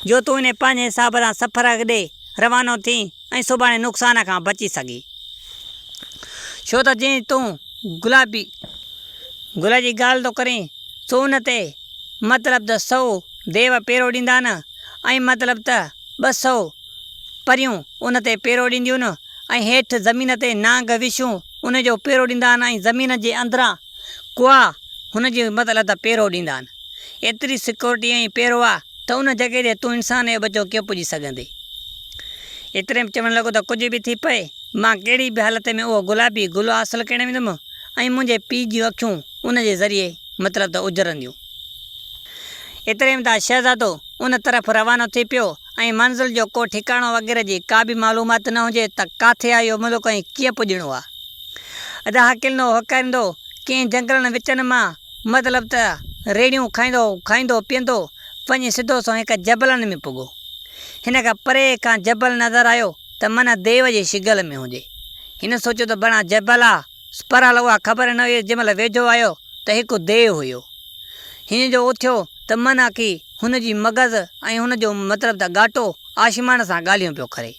जो तूं इन पंहिंजे हिसाब सां सफ़र ॾे रवानो थी ऐं सुभाणे नुक़सान खां बची सघी। छो त जीअं तूं गुल जी ॻाल्हि थो करीं सो उन ते मतिलबु त 100 देव पेरो ॾींदा न ऐं मतिलबु त 200 परियूं उन ते पेरो ॾींदियूं न ऐं हेठि ज़मीन ते नांग विछूं उनजो पेरो ॾींदा आहिनि ऐं ज़मीन जे अंदरां कुआ हुनजी मतिलबु त पेरो ॾींदा आहिनि। एतिरी सिक्योरिटी ऐं पेरो आहे त उन जॻह ते तूं इंसान जो बचो कीअं पुॼी सघंदे। एतिरे में चवणु लॻो त कुझु बि थी पए मां कहिड़ी बि हालत में उहो गुलाबी गुल हासिलु करे वेंदुमि ऐं मुंहिंजे पीउ जूं अखियूं उन जे ज़रिए मतिलबु त उजरंदियूं। एतिरे में त शहज़ादो उन तरफ़ रवानो थी पियो ऐं मंज़िल जो को ठिकाणो वग़ैरह जी का बि मालूमात न हुजे त किथे आहे इहो मुल्क ऐं कीअं पुॼणो आहे। अदा हकिलंदो हकारींदो कंहिं जंगलनि विचनि मां मतिलबु त रेड़ियूं खाईंदो पीअंदो वञी सिधो सो हिकु जबलनि में पुॻो। हिन खां परे खां जबल नज़र आयो त माना देव जे शिगल में हुजे। हिन सोचियो त बणा जबल आहे, पर हाल उहा ख़बर न हुई जंहिंमहिल वेझो आयो त हिकु देव हुयो। हिन जो उथियो त माना की हुनजी मग़ज़ ऐं हुनजो मतिलबु त घाटो आसमान सां ॻाल्हियूं पियो करे।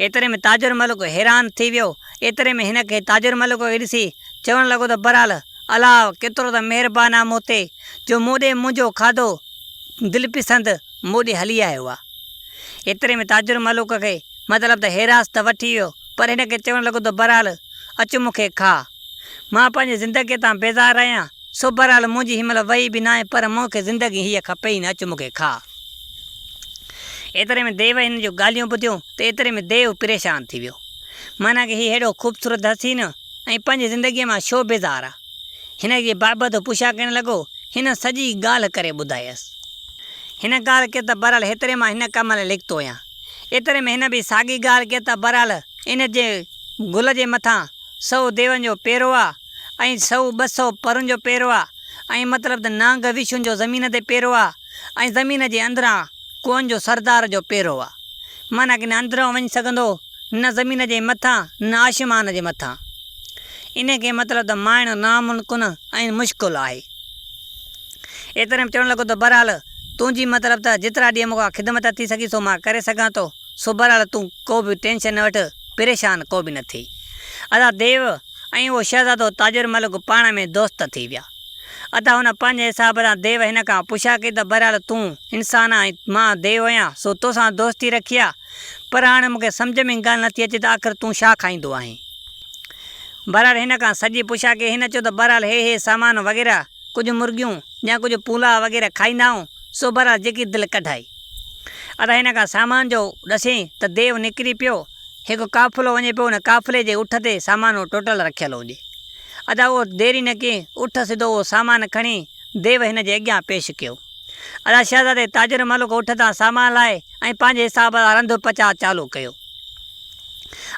एतिरे में ताजिर मलिक हैरान थी वियो। एतिरे में हिन खे ताजिर मलिक ॾिसी चवणु लॻो त बहरहाल अलाह केतिरो त महिरबानी आहे मूं ते जो मूं ॾे मुंहिंजो खाधो दिलपसंदि मूं ॾे हली आयो आहे। एतिरे में ताजिर मलिक खे मतिलबु त हैरास त वठी वियो, पर हिन खे चवणु लॻो त बहरहाल अचु मूंखे खा, मां पंहिंजी ज़िंदगीअ तां बेज़ार आहियां, सो बहरहाल मुंहिंजी हिनमहिल वही बि न आहे, पर मूंखे ज़िंदगी हीअ खपे ई न, अचु मूंखे खा। एतिरे में देव हिन जूं ॻाल्हियूं ॿुधियूं त एतिरे में देव परेशान थी वियो, माना की हीअ हेॾो ख़ूबसूरत हसीन ऐं पंहिंजी ज़िंदगीअ मां छो बेज़ार आहे। हिन जी बाबति पुछा करणु लॻो, हिन सॼी ॻाल्हि करे ॿुधायसि। हिन ॻाल्हि कयो त बहरहाल हेतिरे मां हिन कम लाइ निकितो आहियां। एतिरे में हिन बि साॻी ॻाल्हि कयो त बहरहाल इन जे गुल जे मथां 100 देवनि जो पेरो आहे ऐं 100-200 परुनि जो पेरो आहे ऐं मतिलबु त नांग विछुनि जो ज़मीन ते पेरो आहे ऐं ज़मीन जे अंदरां कुअनि जो सरदार जो पेरो आहे, माना की न अंदरां वञी सघंदो न ज़मीन जे मथां न आसमान जे मथां। इन खे मतिलबु त माइणु नामुमकिन ऐं मुश्किल आहे। एतिरे में चवणु लॻो त बहरहाल तुंहिंजी मतिलबु त जेतिरा ॾींहं मूंखां ख़िदमत थी सघी सो मां करे सघां थो, सो बहरहाल तूं को बि टेंशन न वठि, परेशान को बि न थी। अदा देव ऐं उहो शहज़ादो ताजिर मलिक पाण में दोस्त थी विया। अदा हुन पंहिंजे हिसाब सां देव हिन खां पुछा कई त बहरहाल तूं इंसान आहीं, मां देव आहियां, सो तोसां दोस्ती रखी आहे, पर हाणे मूंखे सम्झ में ॻाल्हि नथी अचे त आख़िर तूं छा खाईंदो आहीं। बहरहाल हिन खां सॼी पुछा कई। हिन चयो त बहरहाल हे सामान वग़ैरह कुझु मुर्गियूं या कुझु पुलाव वग़ैरह खाईंदा आहियूं, सो बहरहाल जेकी दिलि कढाई। अदा हिन खां सामान जो ॾसी त देव निकिरी पियो, हिकु काफ़िलो वञे पियो, हुन काफ़िले जे उठ ते सामान टोटल रखियलु हुजे। अदा उहो देरी न कई, उठ सिधो उहो सामान खणी देव हिन जे अॻियां पेश कयो। अदा शहज़ादे ताजिर मलिक उठ तां सामान लाहे ऐं पंहिंजे हिसाब सां रंधु पचा चालू कयो।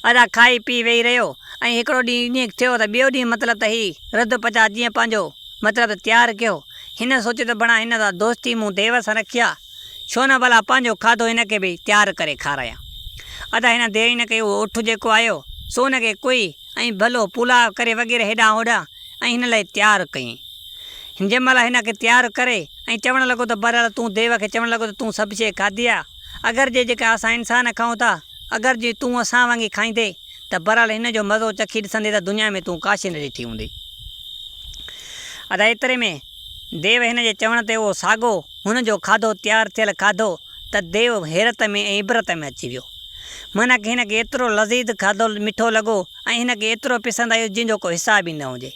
अदा खाई पी वेही रहियो ऐं हिकिड़ो ॾींहुं ईअं थियो त ॿियो ॾींहुं मतिलबु त हीउ रंधु पचा जीअं पंहिंजो मतिलबु तयारु कयो। हिन सोचियो त बणा हिन सां दोस्ती मूं देव सां रखी आहे, छो न भला पंहिंजो खाधो हिन खे बि तयारु करे खारायां। अदा हिन देरी न कई, उहो उठ जेको आयो सो हुनखे कोई ऐं भलो पुलाव करे वग़ैरह हेॾां होॾां ऐं हिन लाइ तयारु कयईं। जंहिं महिल हिन खे तयारु करे ऐं चवणु लॻो त बहरहाल तूं देव खे चवणु लॻो त तूं सभु शइ खाधी आहे, अगरि जे जेका असां इंसान खाऊं था, अगरि जे तूं असां वांगुरु खाईंदे त बहरहाल हिन जो मज़ो चखी ॾिसंदे त दुनिया में तूं काशे न ॾिठी हूंदी। अदा एतिरे में देव हिन जे चवण ते उहो साॻो हुनजो खाधो तयारु थियल खाधो त देव हैरत में ऐं इबरत में अची वियो। माना कि हिन खे एतिरो लज़ीज़ खाधो मिठो लॻो ऐं हिन खे एतिरो पसंदि आयो जंहिंजो को हिसाब ई न हुजे।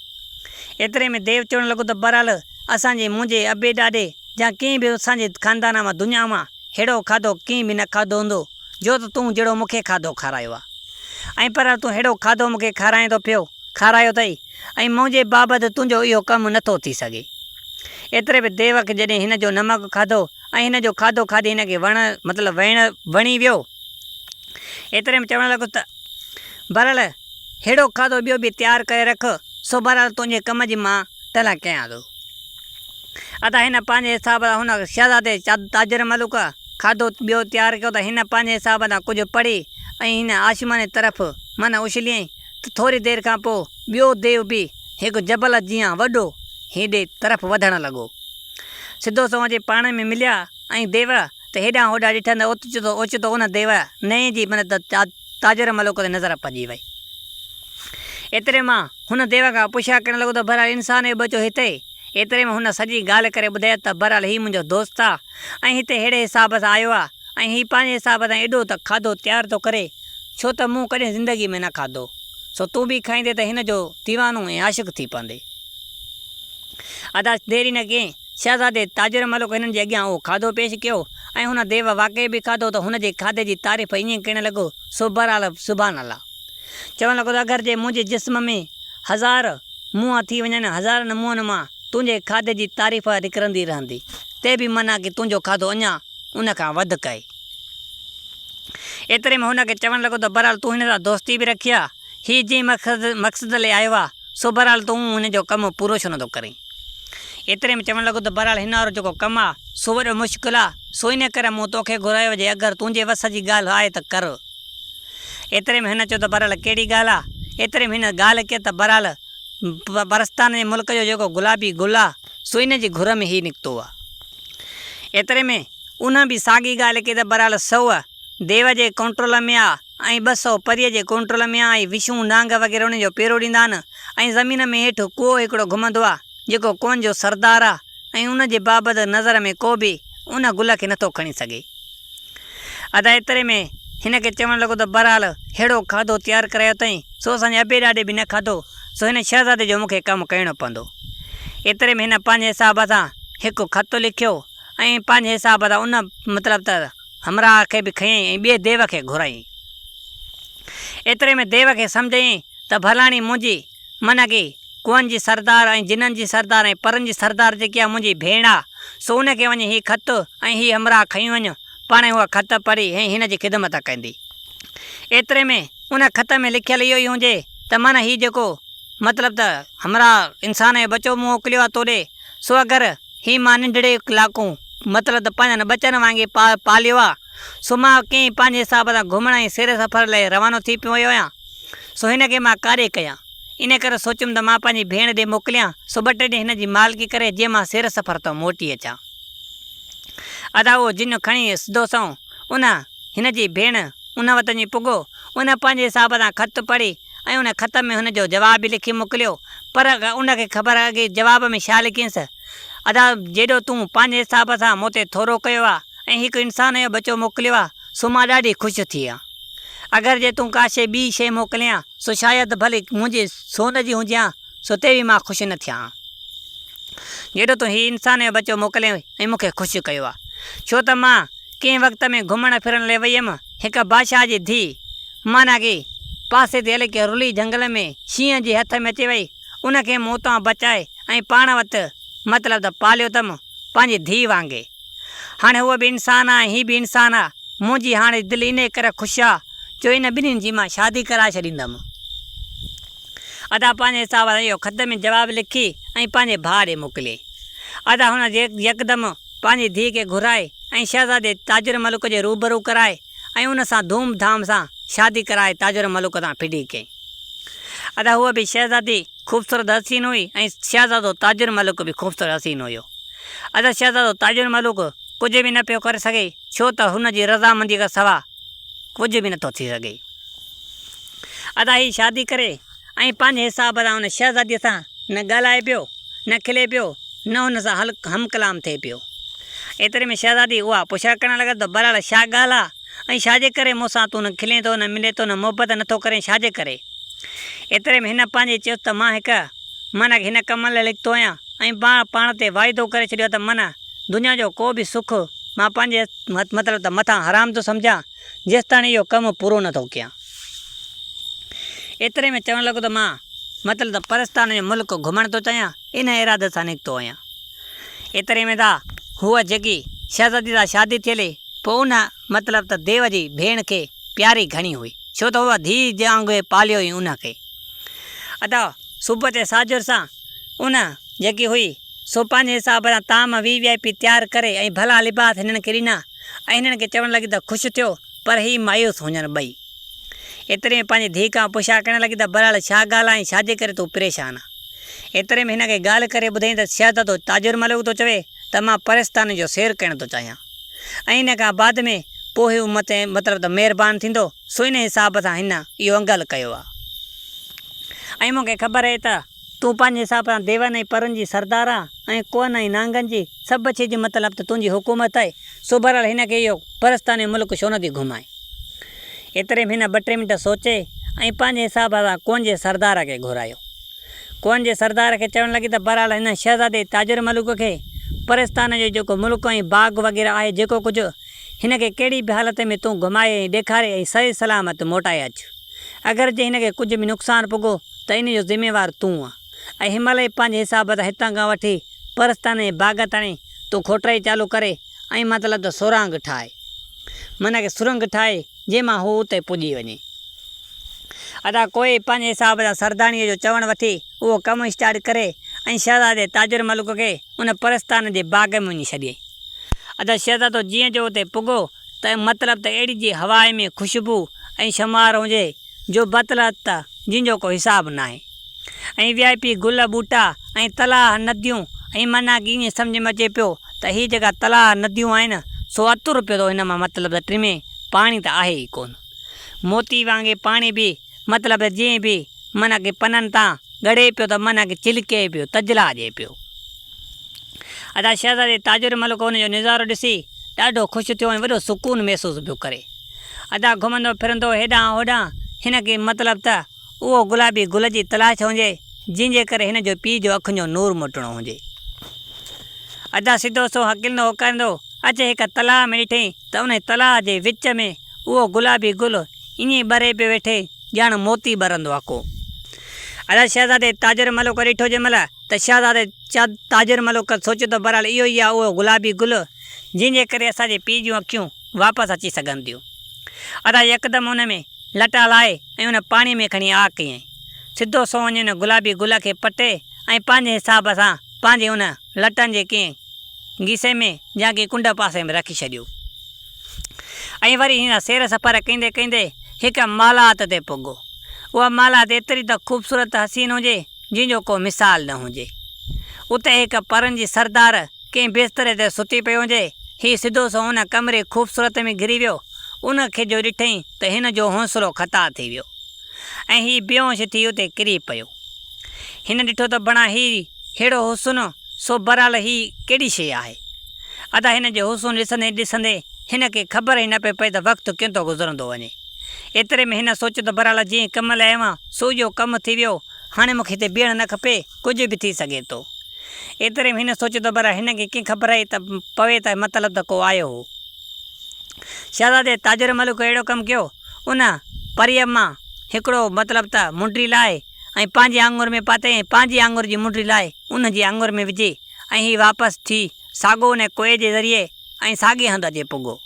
एतिरे में देव चवणु लॻो त बहरहाल असांजे मुंहिंजे अबे ॾाॾे या कंहिं बि असांजे ख़ानदान मां दुनिया मां अहिड़ो खाधो कंहिं बि न खाधो हूंदो जो त तूं जहिड़ो मूंखे खाधो खारायो आहे। ऐं पर तूं अहिड़ो खाधो मूंखे खाराए थो पियो, खारायो अथई, ऐं मुंहिंजे बाबति तुंहिंजो इहो कमु नथो थी सघे। एतिरे में देव खे जॾहिं हिन जो नमक खाधो ऐं हिन जो खाधो खाधी हिन खे वणी वियो। एतिरे में चवणु लॻो त बहरहाल अहिड़ो खाधो ॿियो बि तयारु करे रख, सो बहरहाल तुंहिंजे कम जी मां टला कयां थो। अदा हिन पंहिंजे हिसाब सां हुन शहज़ादे ताजर मलुक खाधो ॿियो तयारु कयो त हिन पंहिंजे हिसाब सां कुझु पढ़ी ऐं हिन आसमान तरफ़ माना उछलियईं त थोरी देरि खां पोइ ॿियो देव बि हिकु जबल जीअं वॾो हेॾे तरफ़ वधणु लॻो। सिधो संवजे पाण में मिलिया ऐं देव त हेॾां होॾां ॾिठनि त ओचितो उन देव नए जी माना ताजर मलुक ते नज़र पइजी वई। एतिरे मां हुन देव खां पुछा करणु लॻो त बहरहाल इंसान जो बचो हिते। एतिरे में हुन सॼी ॻाल्हि करे ॿुधायो त बहरहाल हीउ मुंहिंजो दोस्त आहे ऐं हिते अहिड़े हिसाब सां आयो आहे ऐं हीउ पंहिंजे हिसाब सां एॾो त खाधो तयारु थो करे छो त मूं कॾहिं ज़िंदगी में न खाधो, सो तूं बि खाईंदे त हिन जो दीवानो ऐं आशिक़ु थी पवंदे। अदा देरी न कयईं, शहज़ादे ताजर मलुक हिननि जे अॻियां उहो खाधो पेश कयो ऐं हुन देव वाक़ई बि खाधो त हुनजे खाधे जी तारीफ़ ईअं करणु लॻो सो बहरहाल सुभान अल्लाह। चवणु लॻो त अगरि जे मुंहिंजे जिस्म में 1000 मुंहं थी वञनि, 1000 मुंहंनि मां तुंहिंजे खाधे जी तारीफ़ निकिरंदी रहंदी, ते बि माना कि तुंहिंजो खाधो अञा उन खां वधीक आहे। एतिरे में हुनखे चवणु लॻो त बहरहाल तूं हिन सां दोस्ती बि रखी आहे, हीउ जंहिं मक़सद लाइ आयो आहे सो बहरहाल तूं हुनजो कमु पूरो छो नथो करीं। एतिरे में चवणु लॻो त बहरहाल हिन वारो जेको कमु आहे सो वॾो मुश्किल आहे, सो इन करे मूं तोखे घुरायो जे अगरि तुंहिंजे वस जी ॻाल्हि आहे त कर। एतिरे में हिन चयो त बहरहाल कहिड़ी ॻाल्हि आहे। एतिरे में हिन ॻाल्हि कई त बहरहाल परस्तान जे मुल्क जो जेको गुलाबी गुल आहे सो इन जी घुर में ई निकितो आहे। एतिरे में उन बि साॻी ॻाल्हि कई त बहरहाल 100 देव जे कंट्रोल में आहे ऐं 200 परीअ जे कंट्रोल में आहे ऐं विछूं नांग वग़ैरह उन जो पेरो ॾींदा आहिनि ऐं ज़मीन में हेठि कुओ हिकिड़ो घुमंदो आहे जेको कुअनि जो सरदार आहे ऐं उन जे बाबति नज़र में को बि उन गुल खे नथो खणी सघे। अदा एतिरे में हिन खे चवणु लॻो त बहरहाल अहिड़ो खाधो तयारु करायो अथई सो असांजे अबे ॾाॾे बि न खाधो, सो हिन शहज़ादे जो मूंखे कमु करिणो पवंदो। एतिरे में हिन पंहिंजे हिसाब सां हिकु ख़तु लिखियो ऐं पंहिंजे हिसाब सां उन मतिलबु त हमराह खे बि खयईं ऐं ॿिए देव खे घुराईं। एतिरे में देव खे सम्झाईं त भलाणी मुंहिंजी माना कि कुअनि जी सरदार ऐं जिननि जी सरदार ऐं परनि जी सरदार जेकी आहे मुंहिंजी भेण आहे, सो उनखे वञी हीउ ख़तु ऐं हीउ हमराह खयूं वञु, पाण उहा ख़त पढ़ी ऐं हिन जी ख़िदमत कंदी। एतिरे में उन ख़त में लिखियलु इहो ई हुजे त माना हीउ जेको मतिलबु त हमराह इंसान जो बचो मोकिलियो आहे तोॾे, सो अगरि हीउ मां नंढड़े लाकूं मतिलबु त पंहिंजनि बचनि वांगुरु पालियो आहे, सो मां कंहिं पंहिंजे हिसाब सां घुमण ऐं सैर सफ़र लाइ रवानो थी पियो वियो आहियां, सो हिन खे मां काॾे कयां। इन करे सोचियुमि त मां पंहिंजी भेण ॾे मोकिलियां, सो 2-3 ॾींहं हिन जी मालिकी करे जीअं मां सैर सफ़र तो मोटी अचां। अदा उहो जिन खणी सिधो सऊं उन हिन जी भेण उन वटि वञी पुॻो, उन पंहिंजे हिसाब सां ख़तु पढ़ी ऐं उन ख़त में हुनजो जवाबु बि लिखी मोकिलियो, पर उनखे ख़बर आहे कि जवाब में छा लिखियसि। अदा जेॾो तूं पंहिंजे हिसाब सां मूं ते थोरो कयो आहे ऐं हिकु इंसान जो बचो मोकिलियो आहे, सो मां ॾाढी ख़ुशि थी आहियां। अगरि जे तूं का शइ ॿी शइ मोकिलियां सो शायदि भले मुंहिंजे सोन जी हुजे हा, सो ते बि मां ख़ुशि न थियां। जेॾो तूं हीउ इंसान जो बचो मोकिलियो ऐं मूंखे ख़ुशि कयो आहे, छो त मां कंहिं वक़्त में घुमण फिरण लाइ वई हुयमि हिकु बादशाह जी धीउ माना कि पासे ते हली के रुली झंगल में शींहं जे हथ में अची वई, उनखे मूं तां बचाए ऐं पाण वटि मतिलबु त पालियो अथमि पंहिंजी धीउ वांगुरु। हाणे उहो बि इंसानु आहे, हीउ बि इंसानु आहे, मुंहिंजी हाणे दिलि इन करे ख़ुशि आहे जो इन ॿिन्हिनि जी मां शादी कराए छॾींदमि। अदा पंहिंजे हिसाब सां इहो ख़त में जवाबु लिखी ऐं पंहिंजे भाउ ॾे मोकिले। अदा हुन यकदमि पंहिंजी धीउ खे घुराए ऐं शहज़ादे ताजर मलुक जे रूबरू कराए ऐं उन सां धूम धाम सां शादी कराए ताजर मलुक सां फिटी कयईं। अदा हुआ भी शहज़ादी ख़ूबसूरत हसीन हुई ऐं शहज़ादो ताजुर मलिक भी ख़ूबसूरत हसीन हुयो। अदा शहज़ादो ताजुर मलिक कुछ भी न पियो करे सघे, छो त हुनजी रज़ामंदी खां सवा कुछ भी नथो थी सघे। अदा ही शादी करे ऐं पंहिंजे हिसाब सां हुन शहज़ादीअ सां न ॻाल्हाए पियो, न खिले पियो, न हुन सां हम कलाम थिए पियो। एतिरे में शहज़ादी उहा पुछा करणु लॻा त बराड़ छा ॻाल्हि आहे ऐं छाजे करे मूंसां तूं न खिले थो, न मिले थो, न मोहबत नथो करे, छाजे करे। एतिरे में हिन पंहिंजे चयो त मां हिकु माना हिन कम लाइ लिखतो आहियां ऐं पाण ते वाइदो करे छॾियो त माना दुनिया जो को बि सुख मां पंहिंजे मतिलबु त मथां हराम थो सम्झां जेसि ताईं इहो कमु पूरो नथो कयां। एतिरे में चवणु लॻो त मां मतिलबु त परस्तान जो मुल्क घुमणु थो चाहियां, इन इरादे सां निकितो आहियां। एतिरे में त हूअ जेकी शहज़ादी सां शादी थियली पोइ उन मतिलबु त देव जी भेण खे प्यारी घणी हुई, छो त उहा धीउ जे वांगुरु पालियो हुई उनखे। अदा सुबुह जे साजुर सां उन जेकी हुई सो पंहिंजे हिसाब सां ताम VIP तयारु करे ऐं भला लिबास हिननि खे ॾिना ऐं हिननि खे चवणु लॻी त ख़ुशि थियो, पर ही मायूस हुजनि ॿई। एतिरे में पंहिंजी धीउ खां पुछा करणु लॻी त बराड़ छा ॻाल्हि आहे, छाजे करे तूं परेशान आहे। एतिरे में हिनखे ॻाल्हि करे ॿुधाईं त शहज़ादो ताजुर मलिक थो चवे त मां परस्तान जो सैर करणु थो चाहियां ऐं हिन खां बाद में पोइ हू मथे मतिलबु त महिरबानी थींदो, सो इन हिसाब सां हिन इहो अंगल कयो आहे। ऐं मूंखे ख़बर आहे त तूं पंहिंजे हिसाब सां देवनि ऐं परनि जी सरदार आहे ऐं कोन ऐं नांगनि जी सभु शइ जी मतिलबु त तुंहिंजी हुकूमत आहे, सो बराड़ हिनखे इहो परस्तान जो मुल्क छो नथी घुमाए। एतिरे में हिन 2-3 मिंट सोचे ऐं पंहिंजे हिसाब सां कोन जे सरदार खे घुरायो। कोन जे सरदार खे चवणु लॻी त बराड़ हिन शहज़ादे ताजुर मलिक खे परस्तान जो जेको मुल्क ऐं बाग़ वग़ैरह आहे जेको कुझु हिनखे कहिड़ी बि हालत में तूं घुमाए ऐं ॾेखारे ऐं सही सलामत मोटाए अचु। अगरि जे हिनखे कुझु बि नुक़सानु पुॻो त इन जो ज़िम्मेवार तूं आहे ऐं हिन महिल पंहिंजे हिसाब सां हितां खां वठी परस्तान जे बाग़ ताईं तूं खोटराई चालू करे ऐं मतिलबु त सुरंग ठाहे, माना की सुरंग ठाहे जंहिंमां हू उते पुॼी वञे। अदा कोई पंहिंजे हिसाब सां सरदारीअ जो चवणु वठी उहो कमु स्टार्ट करे ऐं शहज़ादे ताजुर मलिक खे उन परस्तान जे बाग़ में वञी छॾियईं। अदा शहज़ादो जीअं जो उते पुॻो त मतिलबु त अहिड़ी जी हवाए में ख़ुशबू ऐं शमार हुजे जो मतिलबु त जंहिंजो को हिसाब न आहे ऐं VIP गुल ॿूटा ऐं तलाह नदियूं ऐं माना की ईअं सम्झ में अचे पियो त हीअ जेका तलाह नदियूं आहिनि सो अतुर पियो थो हिन मां, मतिलबु त टिन में पाणी त आहे ई कोन। मोती वांगुरु पाणी बि मतिलबु जीअं बि माना की पननि तां ॻड़े पियो त माना की चिलके पियो, तजला ॾिए पियो। अदा शहज़ादे ताजुर मलिक हुनजो नज़ारो ॾिसी ॾाढो ख़ुशि थियो ऐं वॾो सुकून महसूसु पियो करे। अदा घुमंदो फिरंदो हेॾां होॾां हिनखे मतिलबु त उहो गुलाबी गुल जी तलाश हुजे जंहिंजे करे हिन जो पीउ जो अखियुनि जो नूर मोटणो हुजे। अदा सिधो सो हकिलंदो होकारींदो अचे हिकु तलाह में ॾिठईं त उन तलाह जे विच में उहो गुलाबी गुल ईअं ॿरे पियो वेठे ॼाण मोती ॿरंदो आहे को। अदा शहज़ादे ताजुर मलिक ॾिठो जंहिं महिल त शहज़ादे ताजुर मलिक सोचियो त बराड़ इहो ई आहे उहो गुलाबी गुल जंहिंजे करे असांजे पीउ जूं अखियूं वापसि अची सघनि थियूं। अदा यकदमि हुन में लटा लाहे ऐं उन पाणी में खणी आ कयईं, सिधो सो वञी उन गुलाबी गुल खे पटे ऐं पंहिंजे हिसाब सां पंहिंजे उन लटनि जे कंहिं गीसे में या कंहिं कुंड पासे में रखी छॾियो ऐं वरी हिन सैर सफ़र कंदे कंदे हिकु मालात ते पुॻो। उहा मालात एतिरी त ख़ूबसूरत हसीन हुजे जंहिंजो को मिसाल न हुजे। उते हिकु परनि जी सरदार कंहिं बिस्तरे ते सुती पियो हुजे, हीउ सिधो सो हुन कमरे ख़ूबसूरत में घिरी वियो। उनखे जो ॾिठईं त हिन जो हौसलो ख़ता थी वियो ऐं हीउ बेहोश थी उते किरी पियो। हिन ॾिठो त बणा हीउ अहिड़ो हुस्न सो बराड़ हीउ कहिड़ी शइ आहे। अदा हिन जो हुस्न ॾिसंदे ॾिसंदे हिनखे ख़बर ई न पई पए त वक़्तु कीअं थो गुज़रंदो वञे। एतिरे में हिन सोचियो त बराड़ जीअं कम लाइ आयो आहियां सो इहो कमु थी वियो, हाणे मूंखे हिते बीहणु न खपे, कुझु बि थी सघे थो। एतिरे में हिन सोचियो त बराड़ हिनखे कीअं ख़बर आहे त पवे त मतिलबु त को आयो हो। शहज़ादे ताजुर मलिक अहिड़ो कमु कयो, उन परीअ मां हिकिड़ो मतिलबु त मुंडी लाहे ऐं पंहिंजे आङुर में पाते ऐं पंहिंजी आङुर जी मुंडी लाहे उन जी आङुर में विझी ऐं हीउ वापसि थी साॻो उन कोए जे ज़रिए ऐं साॻे हंधि अचे पुॻो।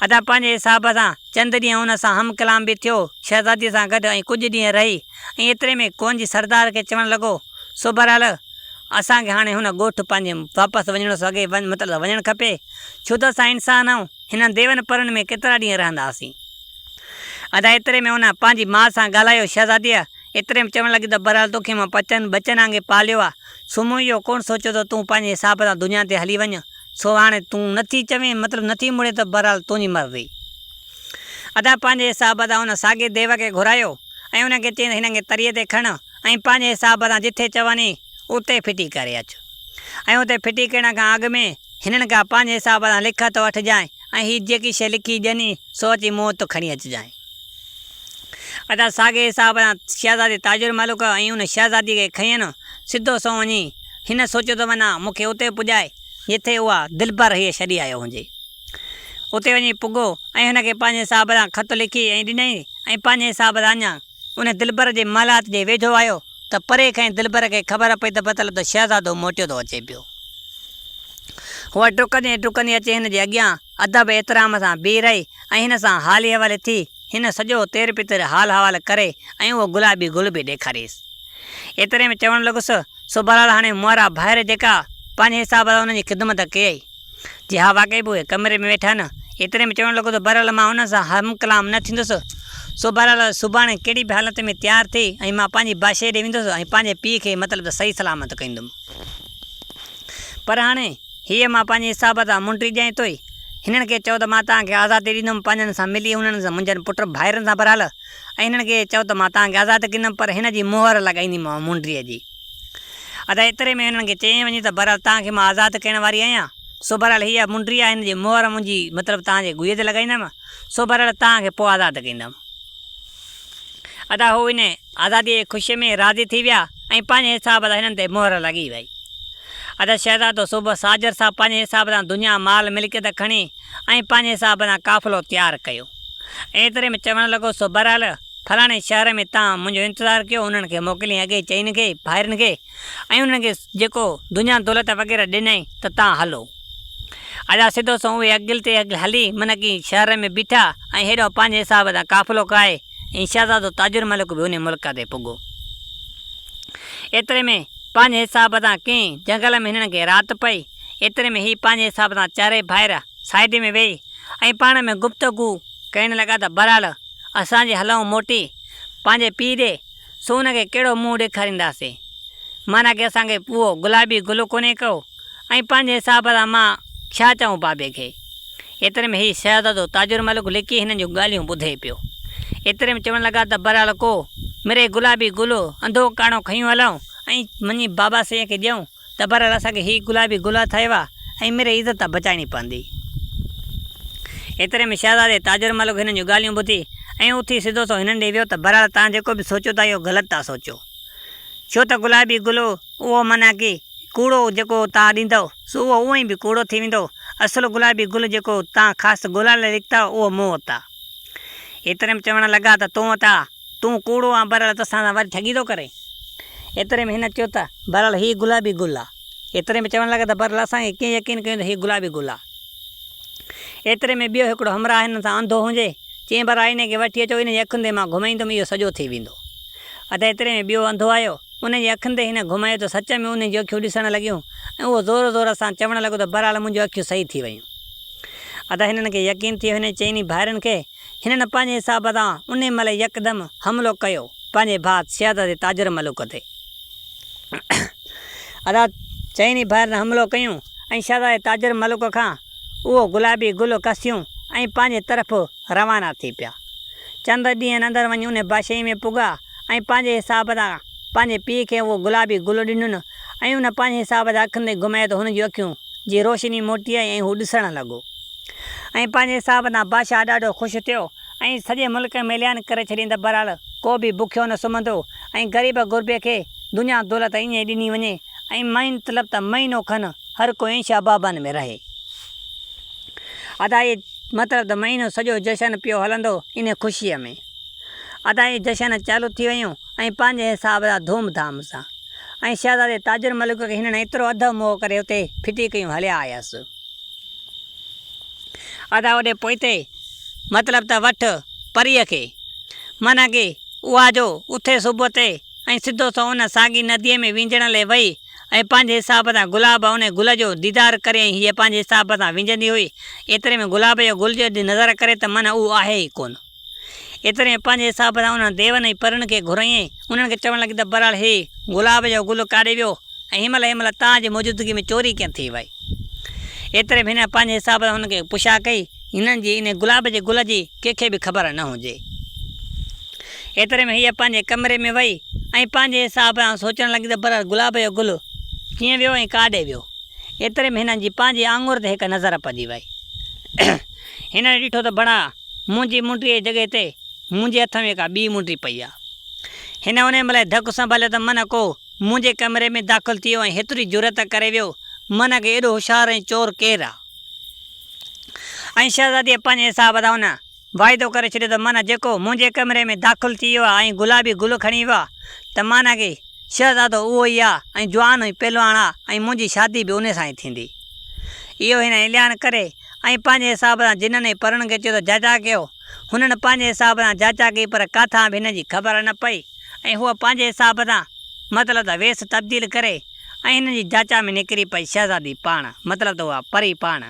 अदा पंहिंजे हिसाब सां चंद ॾींहं हुन सां हम कलाम बि थियो शहज़ादीअ सां गॾु ऐं कुझु ॾींहं रही ऐं एतिरे में कोन जी सरदार खे चवणु लॻो सो बराड़ असांखे हाणे हुन ॻोठु पंहिंजे वापसि वञणो सघे मतिलबु वञणु खपे, छो त असां इंसान आहियूं, हिन देवनि परनि में केतिरा ॾींहं रहंदासीं। अदा एतिरे में हुन पंहिंजी माउ सां ॻाल्हायो शहज़ादीअ एतिरे में चवणु लॻी त बहरहाल तोखे मां बचन आंगे पालियो आहे, सुम्हो इहो कोन सोचियो त तूं पंहिंजे हिसाब सां दुनिया ते हली वञ। सो हाणे तूं नथी चवें मतिलबु नथी मुड़े त बहरहाल तुंहिंजी मर्ज़ी। अदा पंहिंजे हिसाब सां हुन साॻे देव खे घुरायो ऐं हुनखे चई हिन खे तरीअ ते खण ऐं पंहिंजे हिसाब सां जिथे चवनि उते फिटी करे अचु। ऐं उते फिटी करण खां अॻु में हिननि खां पंहिंजे हिसाब सां लिखत वठिजांइ ऐं हीअ जेकी शइ लिखी ॾियनि सो अची मौत खणी अचिजांइ। अदा साॻे हिसाब सां शहज़ादी ताजुर मलिक ऐं हुन शहज़ादी खे खयनि सिधो सो वञी हिन सोचियो त वञा मूंखे उते पुॼाए जिथे उहा दिलबर हीअ छॾी आयो हुजे। उते वञी पुॻो ऐं हुनखे पंहिंजे हिसाब सां ख़त लिखी ऐं ॾिनई ऐं पंहिंजे हिसाब सां अञा उन दिलबर जे मालात जे वेझो आयो त परे खां दिलबर खे ख़बर पई त मतिलबु त शहज़ादो मोटियो थो अचे पियो। हूअ डुकंदी अचे हिन जे अॻियां अदब एतिराम सां बीह रही ऐं हिन सां हाली हवाले थी हिन सॼो तेर पितर हाल हवाल करे ऐं उहो गुलाबी गुल बि ॾेखारियसि। एतिरे में चवणु लॻुसि सो बहरहाल हाणे मुआरा ॿाहिरि जेका पंहिंजे हिसाब सां हुनजी ख़िदमत कयई जी हा वाक़ई बि उहे कमरे में वेठा न। एतिरे में चवणु लॻो त बहरहाल मां हुन सां हम कलाम न थींदुसि। सो बहरहाल सुभाणे कहिड़ी बि हालत में तयारु थी ऐं मां पंहिंजी बादशाह ॾे वेंदुसि ऐं पंहिंजे पीउ खे मतिलबु त सही सलामत कंदुमि। पर हाणे हीअ मां पंहिंजे हिसाब सां मुंडी ॾियां थो हिननि खे चओ त मां तव्हांखे आज़ादी ॾींदुमि पंहिंजनि सां मिली हुननि सां मुंहिंजनि पुट भाइरनि सां बहरहाल ऐं हिननि खे चओ त मां तव्हांखे आज़ादु कंदुमि पर हिन जी मोहर लॻाईंदीमांव मुंडीअ जी। अदा एतिरे में हिननि खे चई वञी त बहरहाल तव्हांखे मां आज़ादु करण वारी आहियां। सो बहरहाल हीअ मुंडी आहे हिन जी मोहर मुंहिंजी मतिलबु तव्हांजे गुए ते लॻाईंदमि। सो बहरहाल तव्हांखे पोइ आज़ादु कंदुमि। अदा हू हिन आज़ादीअ जी ख़ुशीअ में राज़ी थी विया ऐं पंहिंजे हिसाब सां हिननि ते मोहर लॻी वई। अदा शहज़ादो सुबुह साजर सां पंहिंजे हिसाब सां दुनिया माल मिल्कियत खणी ऐं पंहिंजे हिसाब सां काफ़िलो तयारु कयो। एतिरे में चवणु लॻो सो बहरहाल फलाणे शहर में तव्हां मुंहिंजो इंतज़ारु कयो। उन्हनि खे मोकिलियईं अॻे चइनि खे भाइरनि खे ऐं उन्हनि खे जेको दुनिया दौलत वग़ैरह ॾिनई त तव्हां हलो। अदा सिधो सो उहे अॻिते हली मन की शहर में बीठा ऐं हेॾो पंहिंजे हिसाब सां काफ़िलो काए ऐं शहज़ादो ताजुर मलिक बि उन मुल्क ते पुॻो। एतिरे में पंहिंजे हिसाब सां कंहिं जंगल में हिननि खे राति पई। एतिरे में हीअ पंहिंजे हिसाब सां चारे भाइर साइड में वेही ऐं पाण में गुफ़्तगू कहण लॻा त बहरहाल असांजे हलऊं मोटी पंहिंजे पीउ ॾे सो हुनखे कहिड़ो मुंहुं ॾेखारींदासीं माना की असांखे उहो गुलाबी गुल कोन्हे को ऐं पंहिंजे हिसाब सां मां छा चऊं बाबे खे। एतिरे में हीअ शहज़ादो ताजुर मलिक लिकी हिननि जूं ॻाल्हियूं ॿुधे पियो। एतिरे में चवणु लॻा त बहरहाल को मिरे गुलाबी गुल अंधो काणो खयूं हलऊं ऐं मुंहिंजी बाबा साईं खे ॾियूं त बहरहाल असांखे हीअ गुलाबी गुल ठहियो आहे ऐं मिरे इज़त बचाइणी पवंदी। एतिरे में शहज़ादे ताजुर मलिक हिननि जूं ॻाल्हियूं ॿुधी ऐं उथी सिधो सो हिननि ॾे वियो त बहरहाल तव्हां जेको बि सोचियो था इहो ग़लति था सोचियो। छो त गुलाबी गुल उहो माना की कूड़ो जेको तव्हां ॾींदव सो उहो उअं ई बि कूड़ो थी वेंदो। असुलु गुलाबी गुल जेको तव्हां ख़ासि ॻोल्हा लाइ लिखता उहो मूं वटि आहे। एतिरे में चवणु लॻा त तूं कूड़ो आहे बहरहाल त असां सां वरी ठगी थो करे। एतिरे में हिन चयो त बहरहाल हीअ गुलाबी गुल आहे। एतिरे में चवणु लॻा त बहरहाल असांखे कीअं यकीन कयूं त हीअ गुलाबी गुल आहे। एतिरे में ॿियो हिकिड़ो हमराह हिन सां अंधो हुजे चईं बहरहाल हिनखे वठी अचो हिनजी अखियुनि ते मां घुमाईंदुमि इहो सॼो थी वेंदो। अदा एतिरे में ॿियो अंधो आयो उनजी अखियुनि ते हिन घुमायो त सच में उनजी अखियूं ॾिसणु लॻियूं ऐं उहो ज़ोर सां चवणु लॻो त बहरहाल मुंहिंजूं अखियूं सही थी वियूं। अदा हिननि खे यकीन थी वियो। हिन चइनी भाइरनि खे हिननि पंहिंजे हिसाब सां उन महिल यकदमि हमिलो कयो पंहिंजे भाउ शहज़ादे ताजुर मलिक ते। अदा चइनी भाइरनि हमिलो कयूं ऐं शहज़ादे ताजुर मलिक खां उहो गुलाबी गुल कसियूं ऐं पंहिंजे तरफ़ रवाना थी पिया। चंद ॾींहंनि अंदरि वञी उन बादशाही में पुॻा ऐं पंहिंजे हिसाब सां पंहिंजे पीउ खे उहो गुलाबी गुल ॾिनुनि ऐं उन पंहिंजे हिसाब सां अखियुनि ते घुमाए त हुन जूं अखियूं जी रोशनी मोटी आई ऐं हू ॾिसणु लॻो ऐं पंहिंजे हिसाब सां बादशाह ॾाढो ख़ुशि थियो ऐं सॼे मुल्क में ऐलान करे छॾींदा त बहरहाल को बि बुखियो न सुम्हंदो ऐं ग़रीब गुरबे खे दुनिया दौलत ईअं ॾिनी वञे ऐं मतिलबु त महीनो खनि हर को ऐं शाबाबनि में रहे। अदा इहे मतिलबु त महीनो सॼो जशन पियो हलंदो इन ख़ुशीअ में। अदा इहे जशन चालू थी वियूं ऐं पंहिंजे हिसाब सां धूमधाम सां ऐं शहज़ादे ताजुर मलिक खे हिननि एतिरो अधु मोह करे हुते फिटी कयूं हलिया आयसि। अदा होॾे पोइते मतिलबु त वठि परीअ खे माना की उहा जो उथे सुबुह ते ऐं सिधो सो उन साॻी नदीअ में विंझण लाइ वई ऐं पंहिंजे हिसाब सां गुलाब उन गुल जो दीदार करे हीअ पंहिंजे हिसाब सां विंझंदी हुई। एतिरे में गुलाब जो गुल जो नज़र करे त माना उहो आहे ई कोन। एतिरे में पंहिंजे हिसाब सां उन देवन ऐं परनि खे घुराईं, उन्हनि खे चवणु लॻी त बहरहाल हे गुलाब जो गुल काॾे वियो ऐं हिनमहिल तव्हांजी मौजूदगी में चोरी कीअं थी वई। एतिरे में हिन पंहिंजे हिसाब सां हुनखे पुछा कई, हिननि जी इन गुलाब जे गुल जी कंहिंखे बि ख़बर न हुजे। एतिरे में हीअ पंहिंजे कमरे में वई ऐं पंहिंजे हिसाब सां सोचणु लॻी त बहरहाल गुलाब जो गुल कीअं वियो ऐं काॾे वियो। एतिरे में हिननि जी पंहिंजी आङुर ते हिकु नज़र पइजी वई। हिन ॾिठो त बड़ा मुंहिंजी मुंडीअ जी जॻह ते मुंहिंजे हथ में का ॿी मुंडी पई आहे। हिन उन महिल धकु संभालियो त मन को मुंहिंजे कमरे में दाख़िल थी वियो ऐं हेतिरी जुरत करे वियो, मन खे एॾो होशियारु ऐं चोर केरु आहे। ऐं शहज़ादीअ पंहिंजे हिसाब सां हुन वाइदो करे छॾियो त माना जेको मुंहिंजे कमरे में दाख़िल थी वियो आहे ऐं गुलाबी गुल खणी वियो आहे त माना की शहज़ादो उहो ई आहे ऐं जवान ऐं पहलवान आहे ऐं मुंहिंजी शादी बि उन सां ई थींदी। इहो हिन ऐलान करे ऐं पंहिंजे हिसाब सां जिन्हनि परनि खे चयो त जाचा कयो, हुननि पंहिंजे हिसाब सां जाचा कई, पर किथां बि हिन जी ख़बर न पई ऐं हूअ पंहिंजे हिसाब सां मतिलबु त वेस तब्दील करे ऐं हिन जी जाचा में निकिरी पई शहज़ादी पाण, मतिलबु त उहा परी पाण।